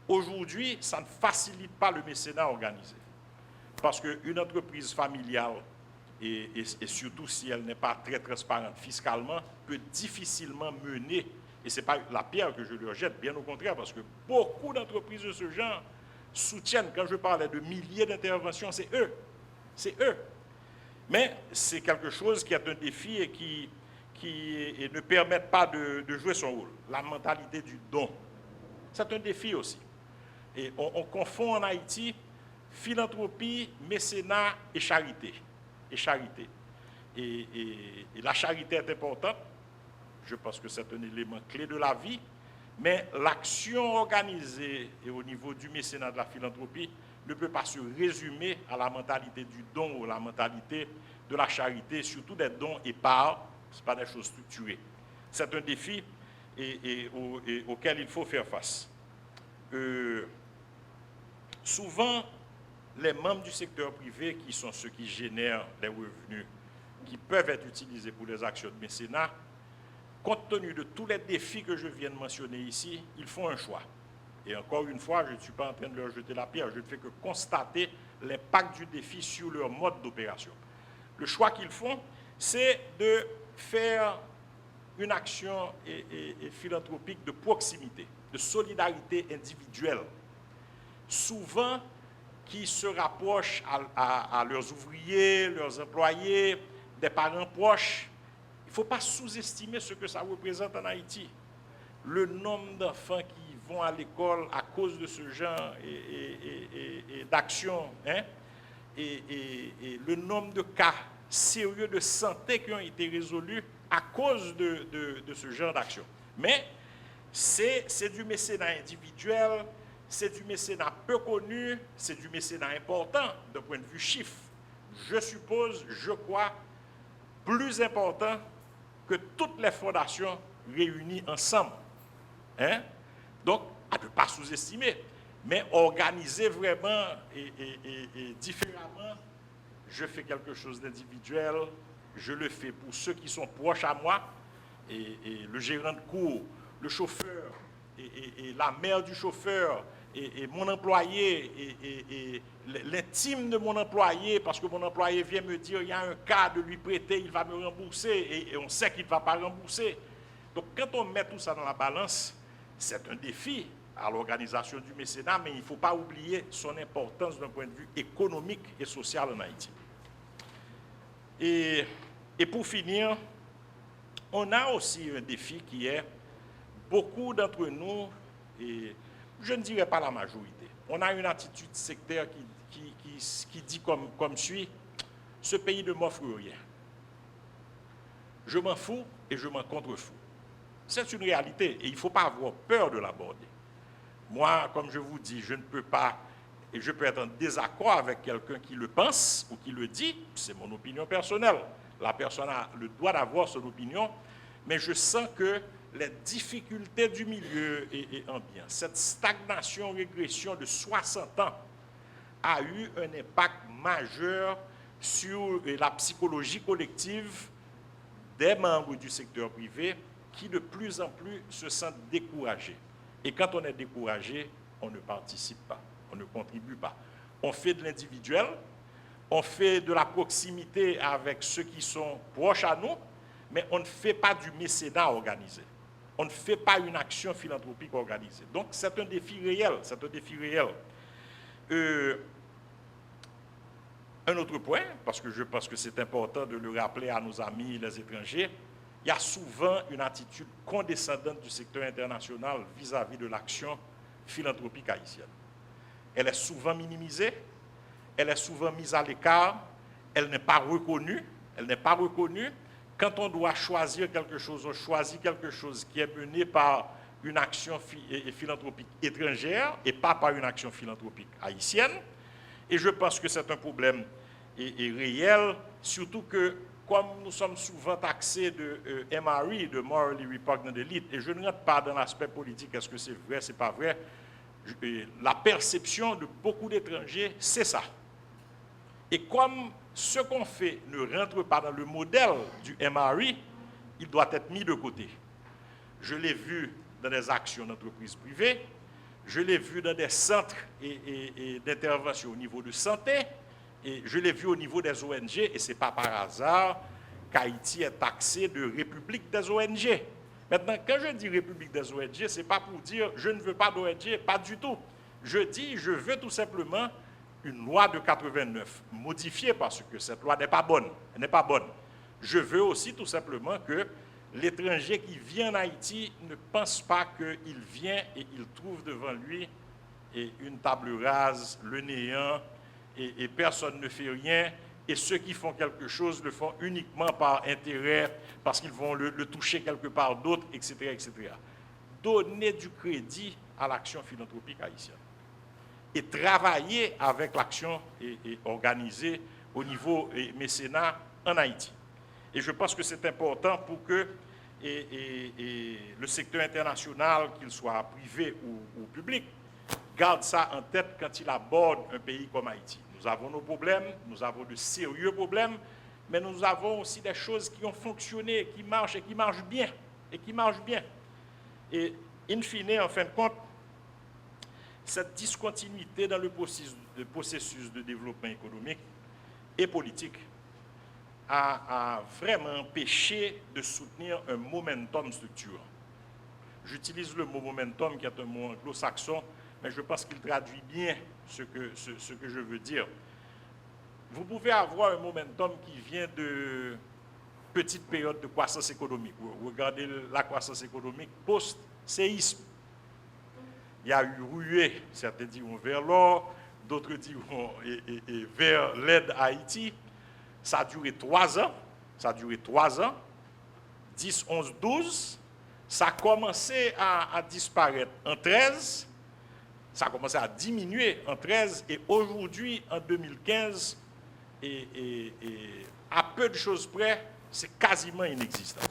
Aujourd'hui, ça ne facilite pas le mécénat organisé. Parce qu'une entreprise familiale, et surtout si elle n'est pas très transparente fiscalement, peut difficilement mener, et ce n'est pas la pierre que je leur jette, bien au contraire, parce que beaucoup d'entreprises de ce genre soutiennent, quand je parlais de milliers d'interventions, c'est eux. C'est eux. Mais c'est quelque chose qui est un défi et qui ne permet pas de jouer son rôle. La mentalité du don, c'est un défi aussi. Et on confond en Haïti philanthropie, mécénat et charité. Et la charité est importante. Je pense que c'est un élément clé de la vie. Mais l'action organisée et au niveau du mécénat de la philanthropie ne peut pas se résumer à la mentalité du don ou la mentalité de la charité, surtout des dons épars, ce n'est pas des choses structurées. C'est un défi auquel il faut faire face. souvent, les membres du secteur privé, qui sont ceux qui génèrent les revenus, qui peuvent être utilisés pour les actions de mécénat, compte tenu de tous les défis que je viens de mentionner ici, ils font un choix. Et encore une fois, je ne suis pas en train de leur jeter la pierre, je ne fais que constater l'impact du défi sur leur mode d'opération. Le choix qu'ils font, c'est de faire une action philanthropique de proximité, de solidarité individuelle, souvent qui se rapprochent à leurs ouvriers, leurs employés, des parents proches. Il ne faut pas sous-estimer ce que ça représente en Haïti. Le nombre d'enfants qui vont à l'école à cause de ce genre d'actions, hein, et le nombre de cas sérieux de santé qui ont été résolus à cause de ce genre d'action. Mais c'est du mécénat individuel, c'est du mécénat peu connu, c'est du mécénat important d'un point de vue chiffre. Je suppose, je crois, plus important que toutes les fondations réunies ensemble. Hein? Donc, à ne pas sous-estimer, mais organiser vraiment et différemment. Je fais quelque chose d'individuel, je le fais pour ceux qui sont proches à moi, et le gérant de cours, le chauffeur, et la mère du chauffeur, et mon employé, et l'intime de mon employé, parce que mon employé vient me dire, il y a un cas de lui prêter, il va me rembourser, et on sait qu'il ne va pas rembourser. Donc quand on met tout ça dans la balance, c'est un défi à l'organisation du mécénat, mais il ne faut pas oublier son importance d'un point de vue économique et social en Haïti. Et pour finir, on a aussi un défi qui est, beaucoup d'entre nous, et je ne dirais pas la majorité, on a une attitude sectaire qui dit comme suit, ce pays ne m'offre rien. Je m'en fous et je m'en contrefous. C'est une réalité et il ne faut pas avoir peur de l'aborder. Moi, comme je vous dis, je ne peux pas, et je peux être en désaccord avec quelqu'un qui le pense ou qui le dit, c'est mon opinion personnelle. La personne a le droit d'avoir son opinion, mais je sens que les difficultés du milieu et ambiant, cette stagnation, régression de 60 ans a eu un impact majeur sur la psychologie collective des membres du secteur privé qui de plus en plus se sentent découragés. Et quand on est découragé, on ne participe pas, on ne contribue pas. On fait de l'individuel, on fait de la proximité avec ceux qui sont proches à nous, mais on ne fait pas du mécénat organisé. On ne fait pas une action philanthropique organisée. Donc c'est un défi réel, c'est un défi réel. Un autre point, parce que je pense que c'est important de le rappeler à nos amis les étrangers, il y a souvent une attitude condescendante du secteur international vis-à-vis de l'action philanthropique haïtienne. Elle est souvent minimisée, elle est souvent mise à l'écart, elle n'est pas reconnue, Quand on doit choisir quelque chose, on choisit quelque chose qui est mené par une action philanthropique étrangère et pas par une action philanthropique haïtienne. Et je pense que c'est un problème réel, surtout que comme nous sommes souvent taxés de MRE, de Morally Repugnant Elite, et je ne rentre pas dans l'aspect politique, est-ce que c'est vrai, c'est pas vrai, la perception de beaucoup d'étrangers, c'est ça. Et comme ce qu'on fait ne rentre pas dans le modèle du MRE, il doit être mis de côté. Je l'ai vu dans des actions d'entreprises privées, je l'ai vu dans des centres d'intervention au niveau de santé, et je l'ai vu au niveau des ONG, et ce n'est pas par hasard qu'Haïti est taxé de république des ONG. Maintenant, quand je dis république des ONG, ce n'est pas pour dire je ne veux pas d'ONG, pas du tout. Je dis je veux tout simplement une loi de 89, modifiée parce que cette loi n'est pas bonne. Elle n'est pas bonne. Je veux aussi tout simplement que l'étranger qui vient en Haïti ne pense pas qu'il vient et il trouve devant lui une table rase, le néant, et personne ne fait rien, et ceux qui font quelque chose le font uniquement par intérêt, parce qu'ils vont le toucher quelque part d'autre, etc., etc. Donner du crédit à l'action philanthropique haïtienne et travailler avec l'action organisée au niveau mécénat en Haïti. Et je pense que c'est important pour que le secteur international, qu'il soit privé ou public, garde ça en tête quand il aborde un pays comme Haïti. Nous avons nos problèmes, nous avons de sérieux problèmes, mais nous avons aussi des choses qui ont fonctionné, qui marchent et qui marchent bien. Et in fine, en fin de compte, cette discontinuité dans le processus de développement économique et politique a vraiment empêché de soutenir un momentum structurant. J'utilise le mot momentum qui est un mot anglo-saxon, mais je pense qu'il traduit bien ce que je veux dire. Vous pouvez avoir un momentum qui vient de petites périodes de croissance économique. Vous regardez la croissance économique post-séisme. Il y a eu ruée, certains diront vers l'or, d'autres diront vers l'aide à Haïti. Ça a duré 3 ans. 10, 11, 12. Ça a commencé à disparaître en 13. Ça a commencé à diminuer en 13. Et aujourd'hui, en 2015, et à peu de choses près, c'est quasiment inexistant.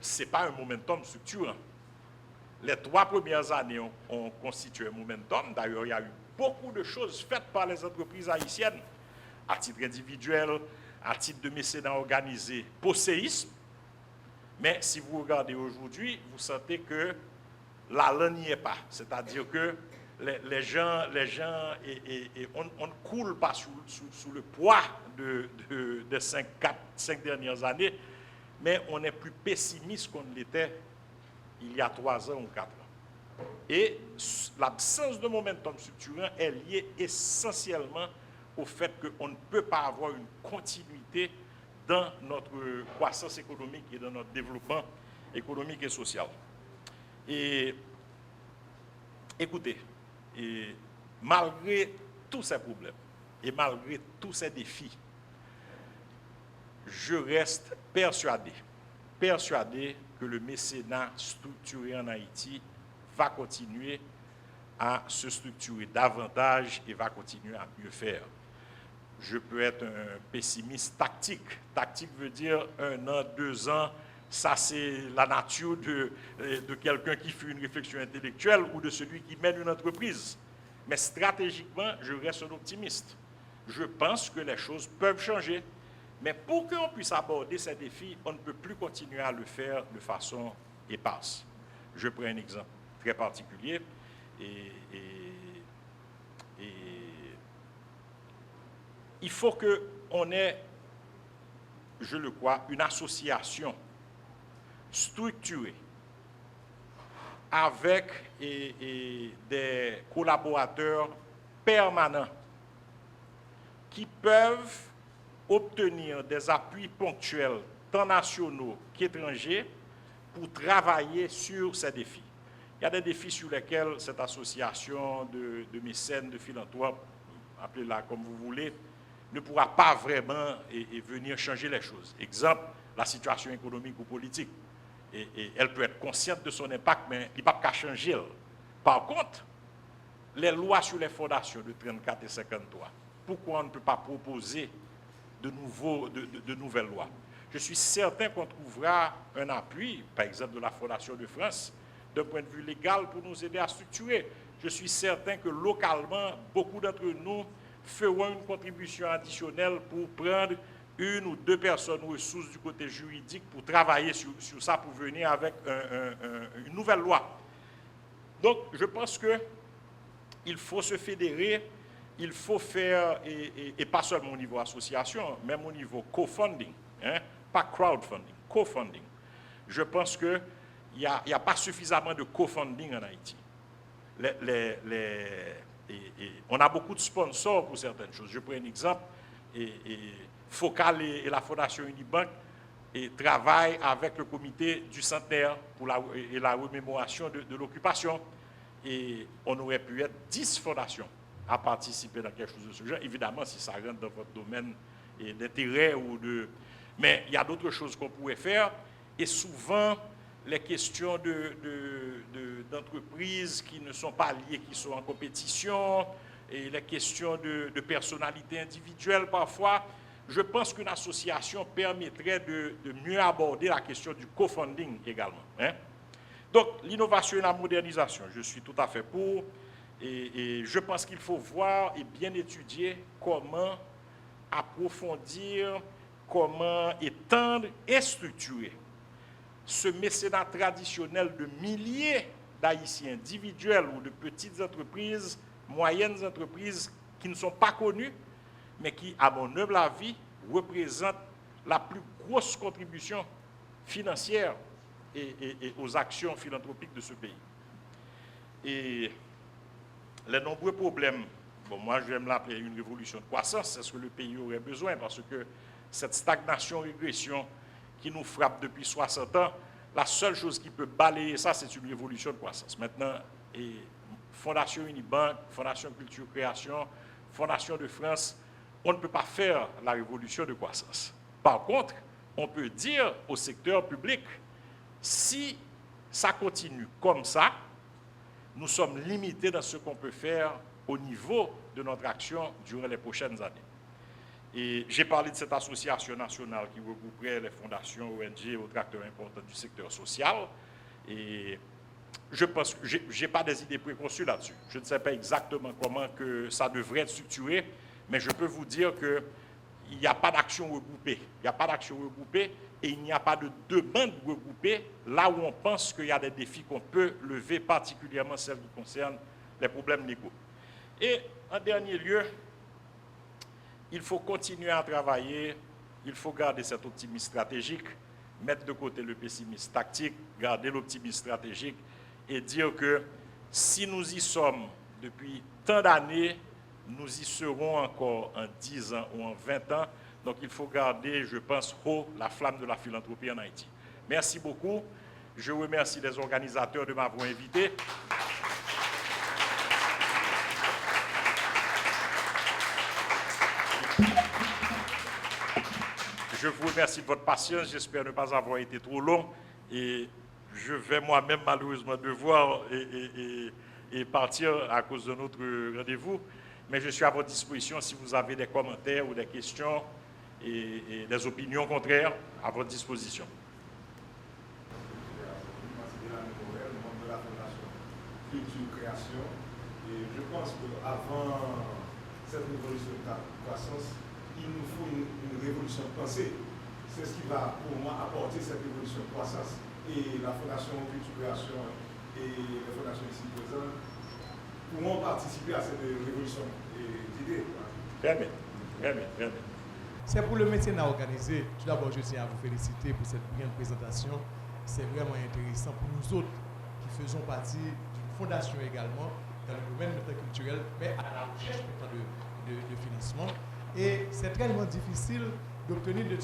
Ce n'est pas un momentum structurant. Les 3 premières années ont constitué un momentum. D'ailleurs, il y a eu beaucoup de choses faites par les entreprises haïtiennes, à titre individuel, à titre de mécénat organisé, post-séisme. Mais si vous regardez aujourd'hui, vous sentez que la n'y est pas. C'est-à-dire que les gens on ne coule pas sous le poids de 5 dernières années, mais on est plus pessimiste qu'on l'était il y a 3 ans ou 4 ans. Et l'absence de momentum structurant est liée essentiellement au fait qu'on ne peut pas avoir une continuité dans notre croissance économique et dans notre développement économique et social. Et écoutez, malgré tous ces problèmes et malgré tous ces défis, je reste persuadé que le mécénat structuré en Haïti va continuer à se structurer davantage et va continuer à mieux faire. Je peux être un pessimiste tactique. Tactique veut dire 1 an, 2 ans. Ça, c'est la nature de quelqu'un qui fait une réflexion intellectuelle ou de celui qui mène une entreprise. Mais stratégiquement, je reste un optimiste. Je pense que les choses peuvent changer. Mais pour qu'on puisse aborder ces défis, on ne peut plus continuer à le faire de façon éparse. Je prends un exemple très particulier. Il faut qu'on ait, je le crois, une association structurée avec des collaborateurs permanents qui peuvent obtenir des appuis ponctuels, tant nationaux qu'étrangers, pour travailler sur ces défis. Il y a des défis sur lesquels cette association de mécènes, de philanthropes, appelez-la comme vous voulez, ne pourra pas vraiment venir changer les choses. Exemple, la situation économique ou politique. Et elle peut être consciente de son impact, mais il ne peut pas changer. Par contre, les lois sur les fondations de 34 et 53, pourquoi on ne peut pas proposer de nouvelles lois? Je suis certain qu'on trouvera un appui, par exemple de la Fondation de France, d'un point de vue légal pour nous aider à structurer. Je suis certain que localement, beaucoup d'entre nous feront une contribution additionnelle pour prendre 1 ou 2 personnes ressources du côté juridique pour travailler sur ça, pour venir avec une nouvelle loi. Donc, je pense qu'il faut se fédérer, il faut faire, et pas seulement au niveau association, même au niveau co-funding, hein, pas crowdfunding, co-funding. Je pense qu'il n'y a pas suffisamment de co-funding en Haïti. On a beaucoup de sponsors pour certaines choses. Je prends un exemple. Focal et la Fondation Unibank travaillent avec le comité du centenaire pour la remémoration de l'occupation. Et on aurait pu être 10 fondations à participer dans quelque chose de ce genre. Évidemment, si ça rentre dans votre domaine d'intérêt mais il y a d'autres choses qu'on pourrait faire. Et souvent, les questions d'entreprises qui ne sont pas liées, qui sont en compétition, et les questions de personnalité individuelle parfois, je pense qu'une association permettrait de mieux aborder la question du co-funding également. Hein? Donc, l'innovation et la modernisation, je suis tout à fait pour. Et je pense qu'il faut voir et bien étudier comment approfondir, comment étendre et structurer ce mécénat traditionnel de milliers d'Haïtiens individuels ou de petites entreprises, moyennes entreprises qui ne sont pas connues, mais qui, à mon humble avis, représentent la plus grosse contribution financière et aux actions philanthropiques de ce pays. Et les nombreux problèmes, bon, moi je vais me l'appeler une révolution de croissance, c'est ce que le pays aurait besoin, parce que cette stagnation-régression qui nous frappe depuis 60 ans, la seule chose qui peut balayer ça, c'est une révolution de croissance. Maintenant, Fondation Unibank, Fondation Culture Création, Fondation de France, on ne peut pas faire la révolution de croissance. Par contre, on peut dire au secteur public, si ça continue comme ça, nous sommes limités dans ce qu'on peut faire au niveau de notre action durant les prochaines années. Et j'ai parlé de cette association nationale qui regrouperait les fondations, ONG et autres acteurs importants du secteur social. Et je pense que je n'ai pas des idées préconçues là-dessus. Je ne sais pas exactement comment que ça devrait être structuré, mais je peux vous dire qu'il n'y a pas d'action regroupée. Il n'y a pas d'action regroupée et il n'y a pas de demande regroupée là où on pense qu'il y a des défis qu'on peut lever, particulièrement celles qui concernent les problèmes légaux. Et en dernier lieu, il faut continuer à travailler, il faut garder cet optimisme stratégique, mettre de côté le pessimisme tactique, garder l'optimisme stratégique et dire que si nous y sommes depuis tant d'années, nous y serons encore en 10 ans ou en 20 ans. Donc il faut garder, je pense, haut la flamme de la philanthropie en Haïti. Merci beaucoup. Je remercie les organisateurs de m'avoir invité. Je vous remercie de votre patience. J'espère ne pas avoir été trop long. Et je vais moi-même malheureusement devoir et partir à cause de notre rendez-vous. Mais je suis à votre disposition si vous avez des commentaires ou des questions et des opinions contraires, à votre disposition.
De la Fondation Culture Création. Et je pense qu'avant cette révolution de croissance, il nous faut une révolution de pensée. C'est ce qui va, pour moi, apporter cette révolution de croissance. Et la Fondation Culture Création et les fondations ici présentes pourront participer à cette révolution d'idées.
Très bien, très bien, très bien.
C'est pour le mécénat organisé. Tout d'abord, je tiens à vous féliciter pour cette brillante présentation. C'est vraiment intéressant pour nous autres qui faisons partie d'une fondation également dans le domaine culturel, mais à la recherche de financement. Et c'est tellement difficile d'obtenir du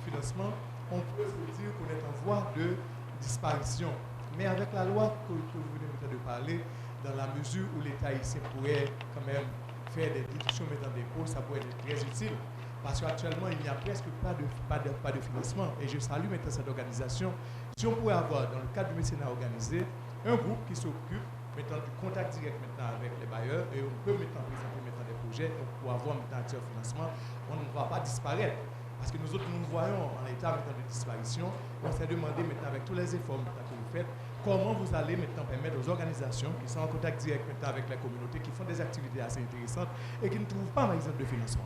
financement. On peut se dire qu'on est en voie de disparition. Mais avec la loi que vous venez de parler, dans la mesure où l'État haïtien pourrait quand même faire des déductions mettant des dépôt, ça pourrait être très utile. Parce qu'actuellement, il n'y a presque pas de financement. Et je salue maintenant cette organisation. Si on pourrait avoir, dans le cadre du mécénat organisé, un groupe qui s'occupe maintenant du contact direct maintenant avec les bailleurs, et on peut maintenant présenter maintenant des projets pour avoir maintenant un financement, on ne va pas disparaître. Parce que nous autres, nous voyons en état maintenant de disparition. On s'est demandé maintenant, avec tous les efforts maintenant que vous faites, comment vous allez maintenant permettre aux organisations qui sont en contact direct maintenant avec la communauté, qui font des activités assez intéressantes et qui ne trouvent pas, par exemple, de financement.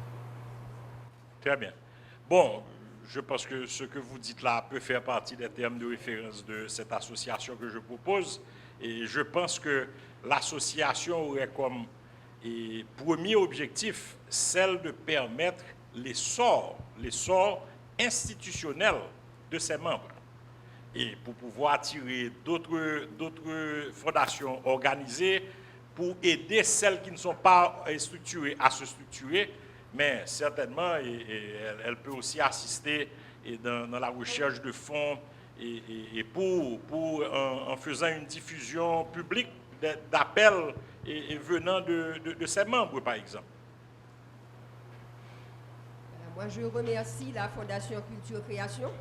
Très bien. Bon, je pense que ce que vous dites là peut faire partie des termes de référence de cette association que je propose. Et je pense que l'association aurait comme premier objectif celle de permettre l'essor institutionnel de ses membres. Et pour pouvoir attirer d'autres fondations organisées pour aider celles qui ne sont pas structurées à se structurer, mais certainement, elle peut aussi assister dans la recherche de fonds et en faisant une diffusion publique d'appels venant de ses membres, par exemple.
Moi, je remercie la Fondation Culture Création,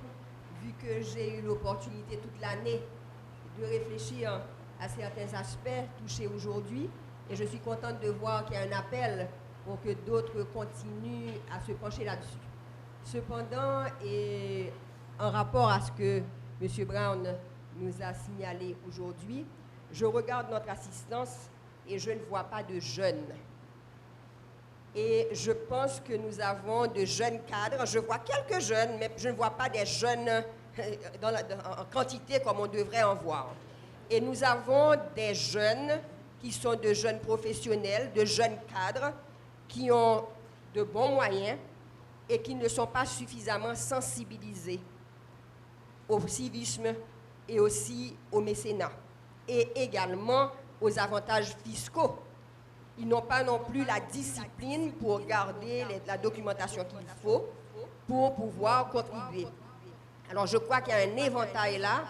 vu que j'ai eu l'opportunité toute l'année de réfléchir à certains aspects touchés aujourd'hui. Et je suis contente de voir qu'il y a un appel pour que d'autres continuent à se pencher là-dessus. Cependant, et en rapport à ce que M. Brown nous a signalé aujourd'hui. Je regarde notre assistance et je ne vois pas de jeunes. Et je pense que nous avons de jeunes cadres. Je vois quelques jeunes, mais je ne vois pas des jeunes en quantité comme on devrait en voir. Et nous avons des jeunes qui sont de jeunes professionnels, de jeunes cadres, qui ont de bons moyens et qui ne sont pas suffisamment sensibilisés au civisme et aussi au mécénat, et également aux avantages fiscaux. Ils n'ont pas non plus la discipline pour garder la documentation qu'il faut pour pouvoir contribuer. Alors je crois qu'il y a un éventail là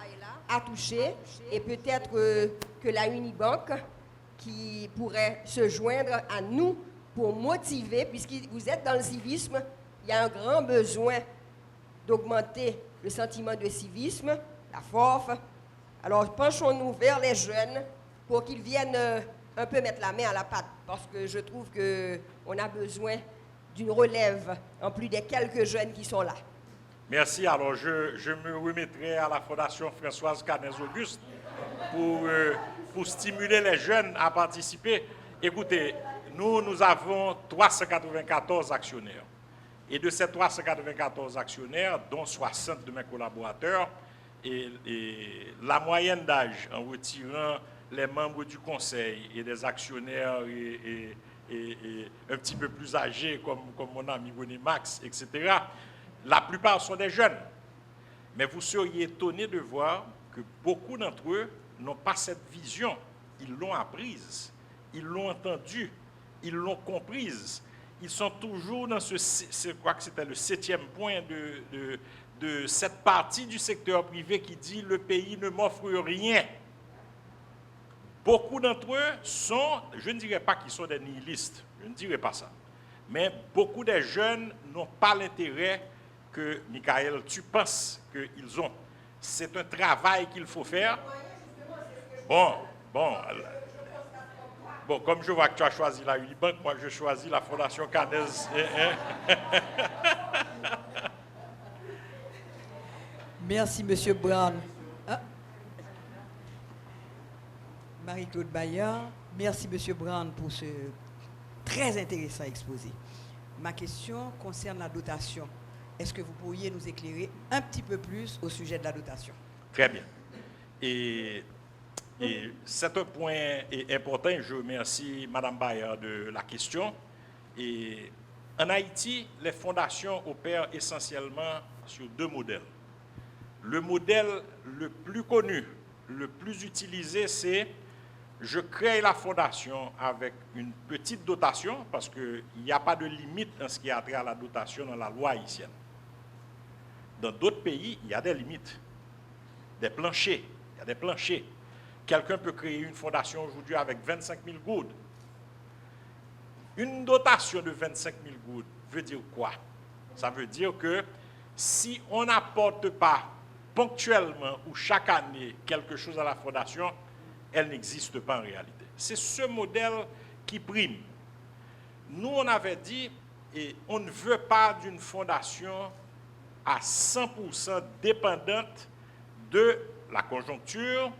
à toucher et peut-être que la Unibank qui pourrait se joindre à nous pour motiver, puisque vous êtes dans le civisme, il y a un grand besoin d'augmenter le sentiment de civisme, la FORF. Alors penchons-nous vers les jeunes pour qu'ils viennent un peu mettre la main à la pâte, parce que je trouve qu'on a besoin d'une relève, en plus des quelques jeunes qui sont là.
Merci. Alors, je me remettrai à la Fondation Françoise Canès-Auguste pour stimuler les jeunes à participer. Écoutez, nous avons 394 actionnaires. Et de ces 394 actionnaires, dont 60 de mes collaborateurs, et la moyenne d'âge, en retirant les membres du conseil et des actionnaires et un petit peu plus âgés, comme mon ami René Max, etc., la plupart sont des jeunes. Mais vous seriez étonné de voir que beaucoup d'entre eux n'ont pas cette vision. Ils l'ont apprise, ils l'ont entendue, ils l'ont comprise. Ils sont toujours dans je crois que c'était le 7e point de cette partie du secteur privé qui dit « le pays ne m'offre rien ». Beaucoup d'entre eux sont, je ne dirais pas qu'ils sont des nihilistes, je ne dirais pas ça, mais beaucoup des jeunes n'ont pas l'intérêt que, Michael, tu penses qu'ils ont. C'est un travail qu'il faut faire. Bon, comme je vois que tu as choisi la Unibank, moi je choisis la Fondation Canès.
Merci, M. Brown. Marie-Claude Bayard, merci M. Brown pour ce très intéressant exposé. Ma question concerne la dotation. Est-ce que vous pourriez nous éclairer un petit peu plus au sujet de la dotation?
Très bien. Et c'est un point important. Je remercie Mme Bayard de la question. Et en Haïti, les fondations opèrent essentiellement sur 2 modèles. Le modèle le plus connu, le plus utilisé, c'est je crée la fondation avec une petite dotation, parce qu'il n'y a pas de limite en ce qui a trait à la dotation dans la loi haïtienne. Dans d'autres pays, il y a des limites, des planchers. Il y a des planchers. Quelqu'un peut créer une fondation aujourd'hui avec 25 000 goudes. Une dotation de 25 000 goudes veut dire quoi? Ça veut dire que si on n'apporte pas ponctuellement ou chaque année quelque chose à la fondation, elle n'existe pas en réalité. C'est ce modèle qui prime. Nous, on avait dit, et on ne veut pas d'une fondation à 100% dépendante de la conjoncture,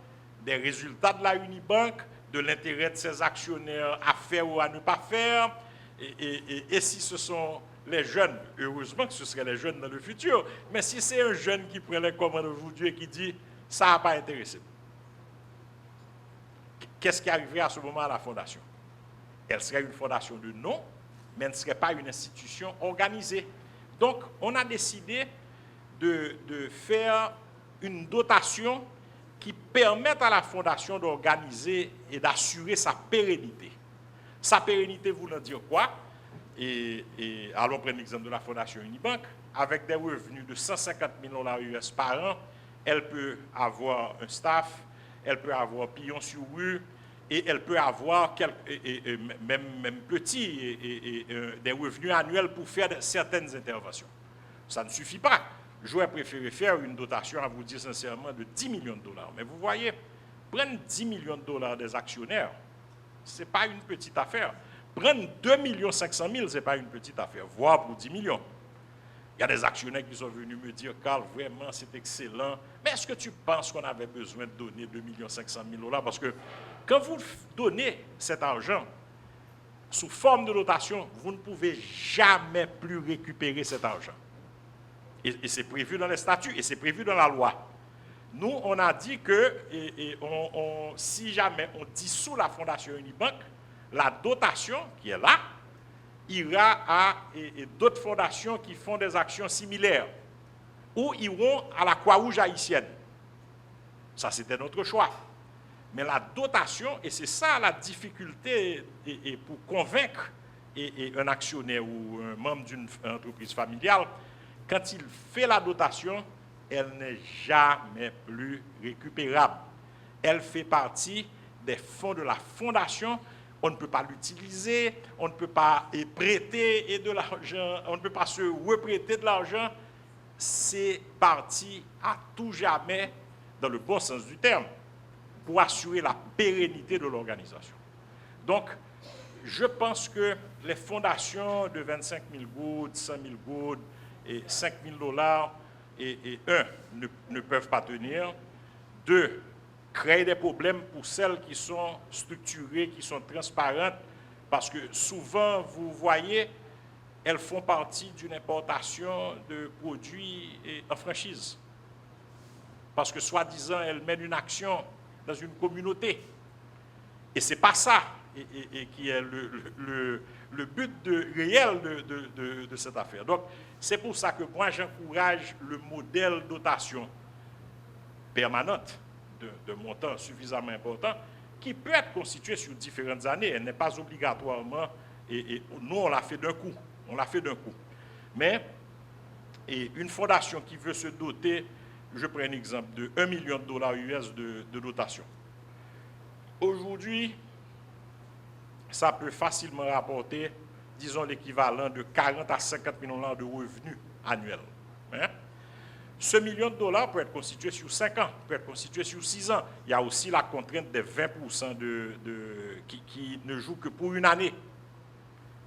des résultats de la Unibank, de l'intérêt de ses actionnaires à faire ou à ne pas faire. Et si ce sont les jeunes, heureusement que ce seraient les jeunes dans le futur, mais si c'est un jeune qui prend les commandes aujourd'hui et qui dit « ça n'a pas intéressé », qu'est-ce qui arriverait à ce moment à la fondation? Elle serait une fondation de nom, mais elle ne serait pas une institution organisée. Donc, on a décidé de faire une dotation qui permette à la fondation d'organiser et d'assurer sa pérennité. Sa pérennité voulant dire quoi? Et allons prendre l'exemple de la fondation Unibank. Avec des revenus de 150 000 $ US par an, elle peut avoir un staff, elle peut avoir pignon sur rue, et elle peut avoir même petit, des revenus annuels pour faire certaines interventions. Ça ne suffit pas. J'aurais préféré faire une dotation, à vous dire sincèrement, de 10 millions de dollars. Mais vous voyez, prendre 10 millions de dollars des actionnaires, ce n'est pas une petite affaire. Prendre 2 500 000, ce n'est pas une petite affaire, voire pour 10 millions. Il y a des actionnaires qui sont venus me dire, Carl, vraiment, c'est excellent. Mais est-ce que tu penses qu'on avait besoin de donner 2 500 000 $? Parce que quand vous donnez cet argent sous forme de dotation, vous ne pouvez jamais plus récupérer cet argent. Et c'est prévu dans les statuts et c'est prévu dans la loi. Nous, on a dit que si jamais on dissout la Fondation Unibank, la dotation qui est là ira à d'autres fondations qui font des actions similaires ou iront à la Croix-Rouge haïtienne. Ça, c'était notre choix. Mais la dotation, et c'est ça la difficulté pour convaincre un actionnaire ou un membre d'une entreprise familiale, quand il fait la dotation, elle n'est jamais plus récupérable. Elle fait partie des fonds de la fondation. On ne peut pas l'utiliser, on ne peut pas prêter de l'argent, on ne peut pas se reprêter de l'argent. C'est parti à tout jamais, dans le bon sens du terme, pour assurer la pérennité de l'organisation. Donc, je pense que les fondations de 25 000 gouttes, 100 000 gouttes et 5 000 $, ne peuvent pas tenir. 2, créer des problèmes pour celles qui sont structurées, qui sont transparentes, parce que souvent, vous voyez, elles font partie d'une importation de produits en franchise. Parce que, soi-disant, elles mènent une action dans une communauté. Et ce n'est pas ça qui est le but réel de cette affaire. Donc, c'est pour ça que moi, j'encourage le modèle dotation permanente de montant suffisamment important qui peut être constitué sur différentes années. Elle n'est pas obligatoirement, et nous, on l'a fait d'un coup. On l'a fait d'un coup. Mais une fondation qui veut se doter, je prends un exemple, de $1 million US de dotation. Aujourd'hui, ça peut facilement rapporter, disons, l'équivalent de 40 à 50 millions de revenus annuels. Hein? Ce $1 million peut être constitué sur 5 ans, peut être constitué sur 6 ans. Il y a aussi la contrainte des 20% qui ne joue que pour une année.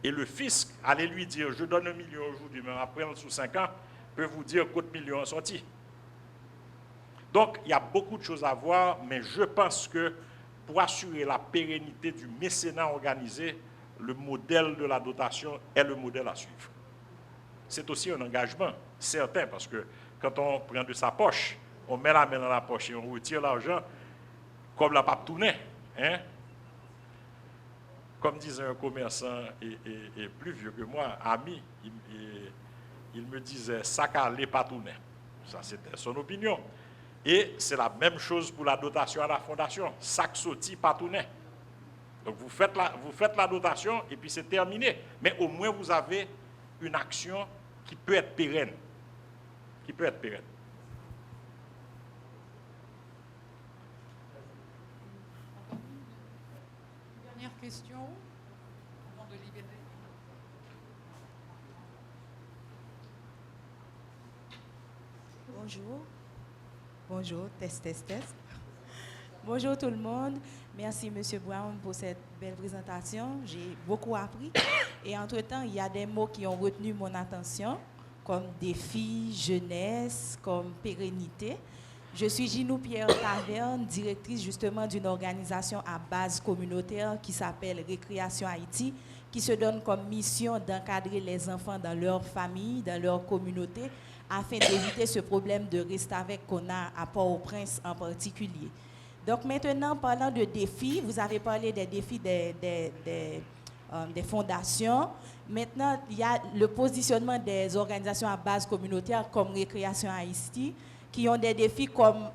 Et le fisc, allez lui dire, je donne $1 million aujourd'hui, mais après, sous 5 ans, peut vous dire combien de millions sont sortis. Donc, il y a beaucoup de choses à voir, mais je pense que pour assurer la pérennité du mécénat organisé, le modèle de la dotation est le modèle à suivre. C'est aussi un engagement certain, parce que quand on prend de sa poche, on met la main dans la poche et on retire l'argent comme la pape tournait. Hein? Comme disait un commerçant et plus vieux que moi, ami, il me disait « sac à lait pas tourner ». Ça, c'était son opinion. Et c'est la même chose pour la dotation à la fondation. Sac sauti pas tourner. Donc vous faites la dotation et puis c'est terminé. Mais au moins vous avez une action qui peut être pérenne. Qui peut être pérenne.
Dernière question, avant de libérer.
Bonjour. Bonjour, test. Bonjour tout le monde. Merci M. Brown pour cette belle présentation. J'ai beaucoup appris. Et entre-temps, il y a des mots qui ont retenu mon attention, comme défi, jeunesse, comme pérennité. Je suis Ginou Pierre Taverne, directrice justement d'une organisation à base communautaire qui s'appelle Récréation Haïti, qui se donne comme mission d'encadrer les enfants dans leur famille, dans leur communauté, afin d'éviter ce problème de reste avec qu'on a à Port-au-Prince en particulier. Donc maintenant, parlant de défis, vous avez parlé des défis des fondations. Maintenant, il y a le positionnement des organisations à base communautaire comme Récréation Haïti, qui ont des défis comme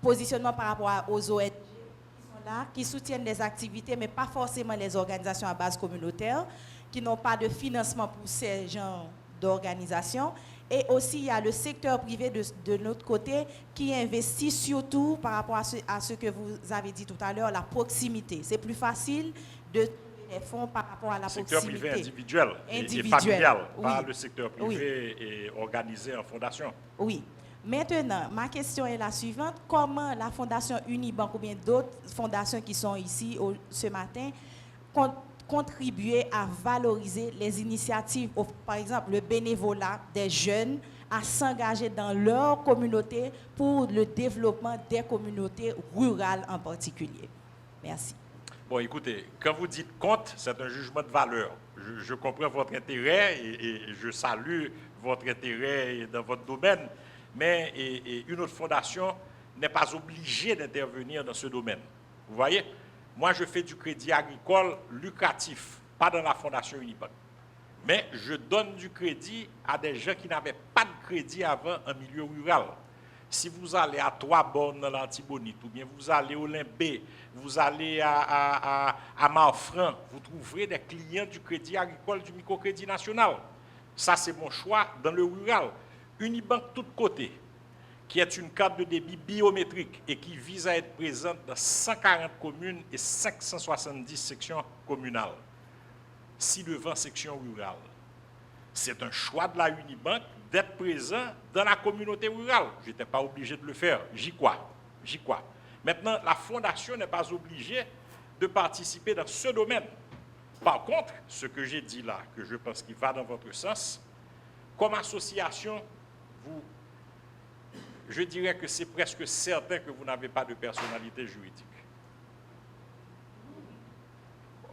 positionnement par rapport aux ONG qui sont là, qui soutiennent des activités, mais pas forcément les organisations à base communautaire, qui n'ont pas de financement pour ces genres d'organisations. Et aussi, il y a le secteur privé de notre côté qui investit surtout par rapport à ce que vous avez dit tout à l'heure, la proximité. C'est plus facile de trouver des fonds par rapport à la proximité.
Le secteur privé individuel et familial, pas le secteur privé et organisé en fondation.
Oui. Maintenant, ma question est la suivante. Comment la Fondation Unibank ou bien d'autres fondations qui sont ici ce matin contribuer à valoriser les initiatives, par exemple le bénévolat des jeunes, à s'engager dans leur communauté pour le développement des communautés rurales en particulier. Merci.
Bon, écoutez, quand vous dites compte, c'est un jugement de valeur. Je comprends votre intérêt et je salue votre intérêt dans votre domaine, mais une autre fondation n'est pas obligée d'intervenir dans ce domaine. Vous voyez? Moi, je fais du crédit agricole lucratif, pas dans la fondation Unibank. Mais je donne du crédit à des gens qui n'avaient pas de crédit avant en milieu rural. Si vous allez à Trois-Bornes dans l'Antibonite, ou bien vous allez au Limbé, vous allez à Marfranc, vous trouverez des clients du crédit agricole du microcrédit national. Ça, c'est mon choix dans le rural. Unibank tout côté, qui est une carte de débit biométrique et qui vise à être présente dans 140 communes et 570 sections communales. Si devant section rurale. C'est un choix de la Unibank d'être présent dans la communauté rurale. Je n'étais pas obligé de le faire. J'y crois. Maintenant, la fondation n'est pas obligée de participer dans ce domaine. Par contre, ce que j'ai dit là, que je pense qu'il va dans votre sens, comme association, je dirais que c'est presque certain que vous n'avez pas de personnalité juridique.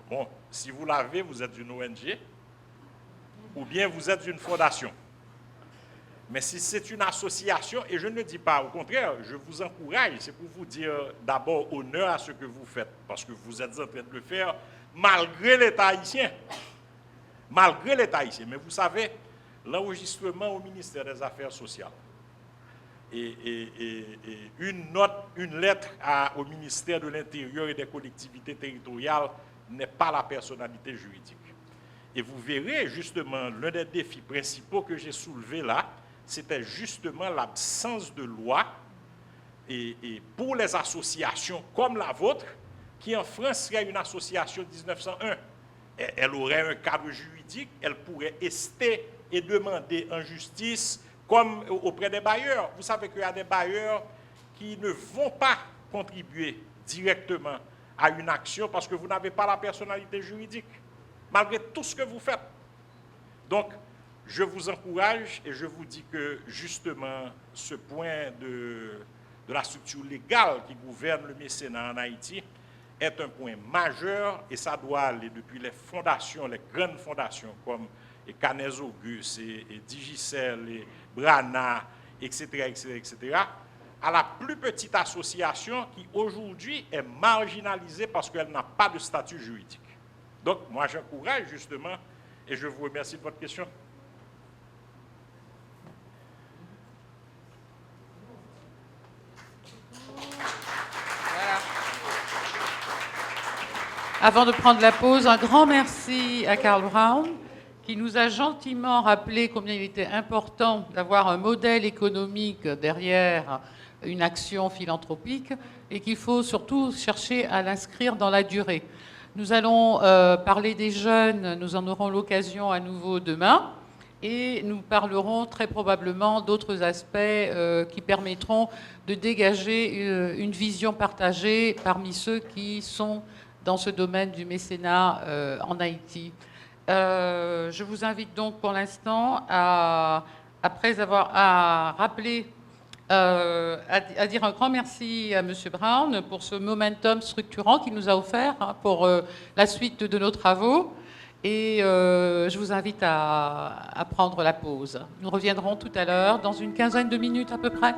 Bon, si vous l'avez, vous êtes une ONG, ou bien vous êtes une fondation. Mais si c'est une association, et je ne le dis pas, au contraire, je vous encourage, c'est pour vous dire d'abord honneur à ce que vous faites, parce que vous êtes en train de le faire malgré l'État haïtien. Malgré l'État haïtien. Mais vous savez, l'enregistrement au ministère des Affaires sociales et une note, une lettre au ministère de l'Intérieur et des collectivités territoriales n'est pas la personnalité juridique. Et vous verrez justement, l'un des défis principaux que j'ai soulevé là, c'était justement l'absence de loi et pour les associations comme la vôtre, qui en France serait une association de 1901. Elle aurait un cadre juridique, elle pourrait ester et demander en justice comme auprès des bailleurs. Vous savez qu'il y a des bailleurs qui ne vont pas contribuer directement à une action parce que vous n'avez pas la personnalité juridique, malgré tout ce que vous faites. Donc, je vous encourage et je vous dis que justement, ce point de la structure légale qui gouverne le mécénat en Haïti est un point majeur et ça doit aller depuis les fondations, les grandes fondations comme Canès Auguste et Digicel et Brana, etc., à la plus petite association qui aujourd'hui est marginalisée parce qu'elle n'a pas de statut juridique. Donc, moi, j'encourage justement, et je vous remercie de votre question.
Voilà. Avant de prendre la pause, un grand merci à Karl Brown, qui nous a gentiment rappelé combien il était important d'avoir un modèle économique derrière une action philanthropique et qu'il faut surtout chercher à l'inscrire dans la durée. Nous allons parler des jeunes, nous en aurons l'occasion à nouveau demain et nous parlerons très probablement d'autres aspects qui permettront de dégager une vision partagée parmi ceux qui sont dans ce domaine du mécénat en Haïti. Je vous invite donc pour l'instant après avoir rappeler, à dire un grand merci à M. Brown pour ce momentum structurant qu'il nous a offert pour la suite de nos travaux. Et je vous invite à prendre la pause. Nous reviendrons tout à l'heure, dans une quinzaine de minutes à peu près.